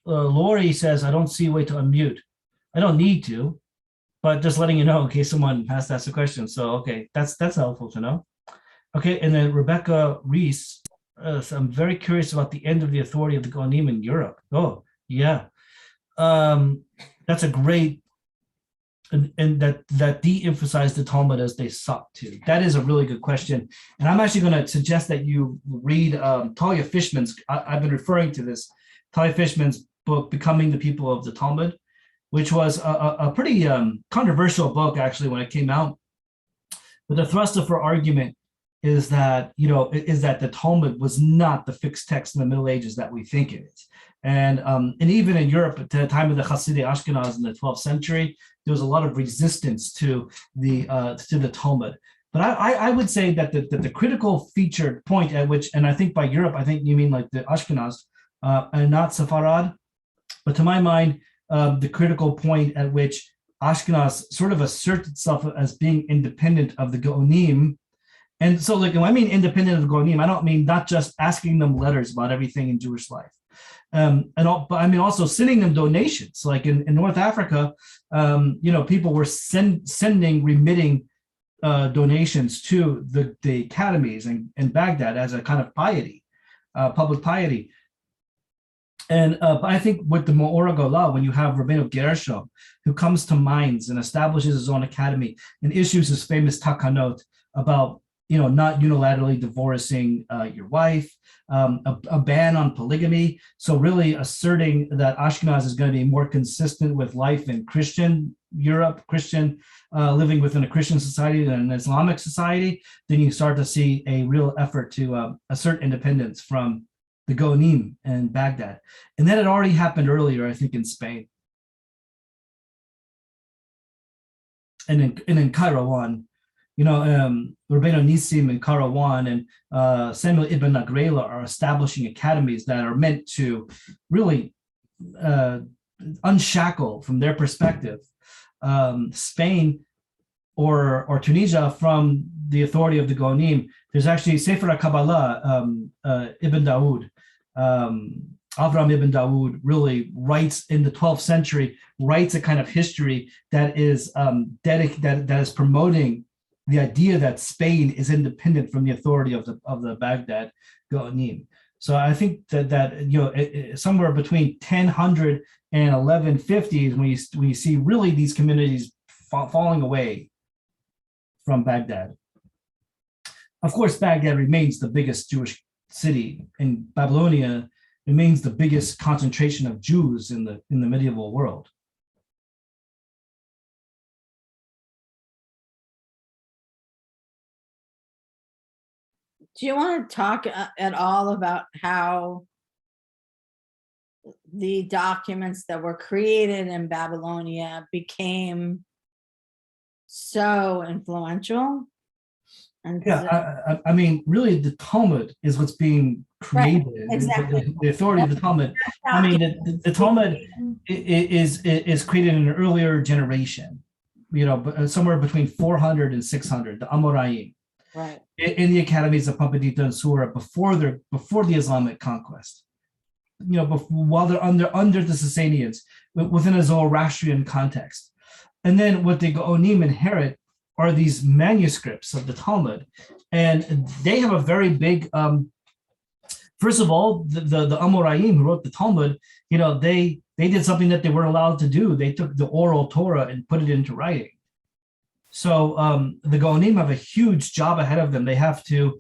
Lori says, I don't see a way to unmute. I don't need to, but just letting you know in case someone has to ask a question. So, okay, that's helpful to know. Okay, and then Rebecca Reese, so I'm very curious about the end of the authority of the Gaonim in Europe. Oh, yeah. That's a great, and that de-emphasized the Talmud as they sought to. That is a really good question. And I'm actually going to suggest that you read Talia Fishman's, I've been referring to this, Talia Fishman's book, Becoming the People of the Talmud, which was a pretty controversial book, actually, when it came out. But the thrust of her argument is that the Talmud was not the fixed text in the Middle Ages that we think it is, and even in Europe at the time of the Hasidic Ashkenaz in the 12th century, there was a lot of resistance to the Talmud. But I would say that the critical feature point at which, and I think by Europe, I think you mean like the Ashkenaz and not Sepharad, but to my mind, the critical point at which Ashkenaz sort of asserts itself as being independent of the Gaonim. And so, like, when I mean independent of the Gaonim, I don't mean not just asking them letters about everything in Jewish life, but I mean also sending them donations. Like in North Africa, people were remitting donations to the academies in Baghdad as a kind of piety, public piety. And but I think with the Ma'ora Gola, when you have Rabbenu Gershom, who comes to Mainz and establishes his own academy and issues his famous takanot about not unilaterally divorcing your wife, a ban on polygamy. So really asserting that Ashkenaz is going to be more consistent with life in Christian Europe, living within a Christian society than an Islamic society, then you start to see a real effort to assert independence from the Gaonim in Baghdad. And that had already happened earlier, I think, in Spain. And in Kairouan, Rabbenu Nisim and Kairouan and Samuel ibn Adret are establishing academies that are meant to really unshackle, from their perspective, Spain or Tunisia from the authority of the Gaonim. There's actually Sefer HaKabbalah, Ibn Dawood, Avram ibn Dawood really writes in the 12th century, writes a kind of history that is that is promoting the idea that Spain is independent from the authority of the Baghdad Gaonim. So I think that somewhere between 1000 and 1150 is when you see really these communities falling away from Baghdad. Of course, Baghdad remains the biggest Jewish city, and Babylonia remains the biggest concentration of Jews in the medieval world. Do you want to talk at all about how the documents that were created in Babylonia became so influential? And I mean, really, the Talmud is what's being created. Right, exactly. The authority of the Talmud. I mean, the Talmud is created in an earlier generation, somewhere between 400 and 600, the Amoraim. Right. In the academies of Papadita and Sura before the Islamic conquest, while they're under the Sasanians within a Zoroastrian context. And then what the Gaonim inherit are these manuscripts of the Talmud, and they have a very big. First of all, the Amoraim who wrote the Talmud, they did something that they weren't allowed to do. They took the oral Torah and put it into writing. So the Gaonim have a huge job ahead of them. They have to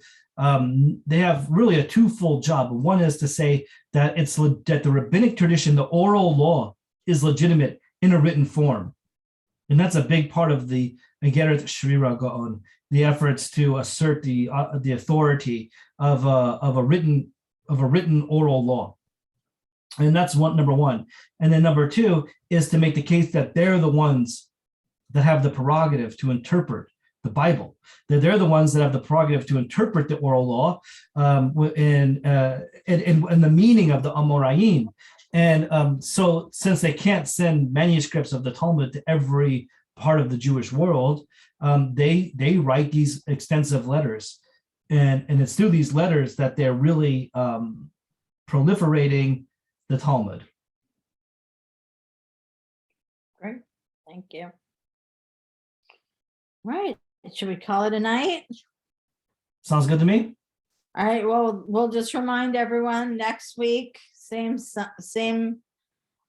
they have really a twofold job. One is to say that that the rabbinic tradition, the oral law, is legitimate in a written form, and that's a big part of the Egeret Shrira Gaon, the efforts to assert the authority of a written oral law. And that's number one. And then number two is to make the case that they're the ones that have the prerogative to interpret the Bible, that they're the ones that have the prerogative to interpret the oral law and the meaning of the Amoraim. And so since they can't send manuscripts of the Talmud to every part of the Jewish world, they write these extensive letters. And it's through these letters that they're really proliferating the Talmud. Great, thank you. Right, should we call it a night? Sounds good to me. All right, well, we'll just remind everyone next week, same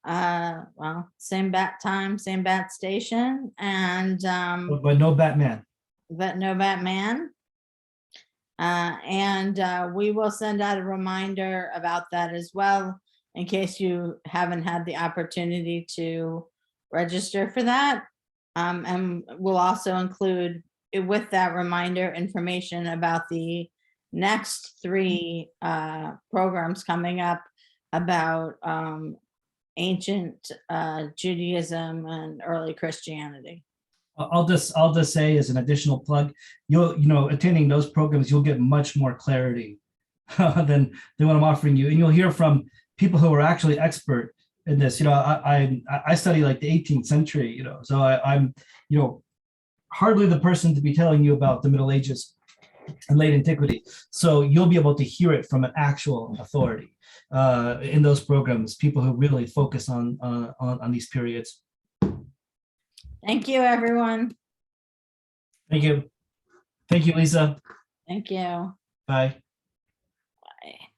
bat time, same bat station, and But no Batman. but no Batman. And we will send out a reminder about that as well, in case you haven't had the opportunity to register for that. And we'll also include with that reminder information about the next 3 programs coming up about ancient Judaism and early Christianity. I'll just say as an additional plug, attending those programs, you'll get much more clarity than what I'm offering you, and you'll hear from people who are actually expert in this. I study like the 18th century, so I'm hardly the person to be telling you about the Middle Ages and late antiquity. So you'll be able to hear it from an actual authority in those programs, people who really focus on these periods. Thank you, everyone. Thank you. Thank you, Lisa. Thank you. Bye. Bye.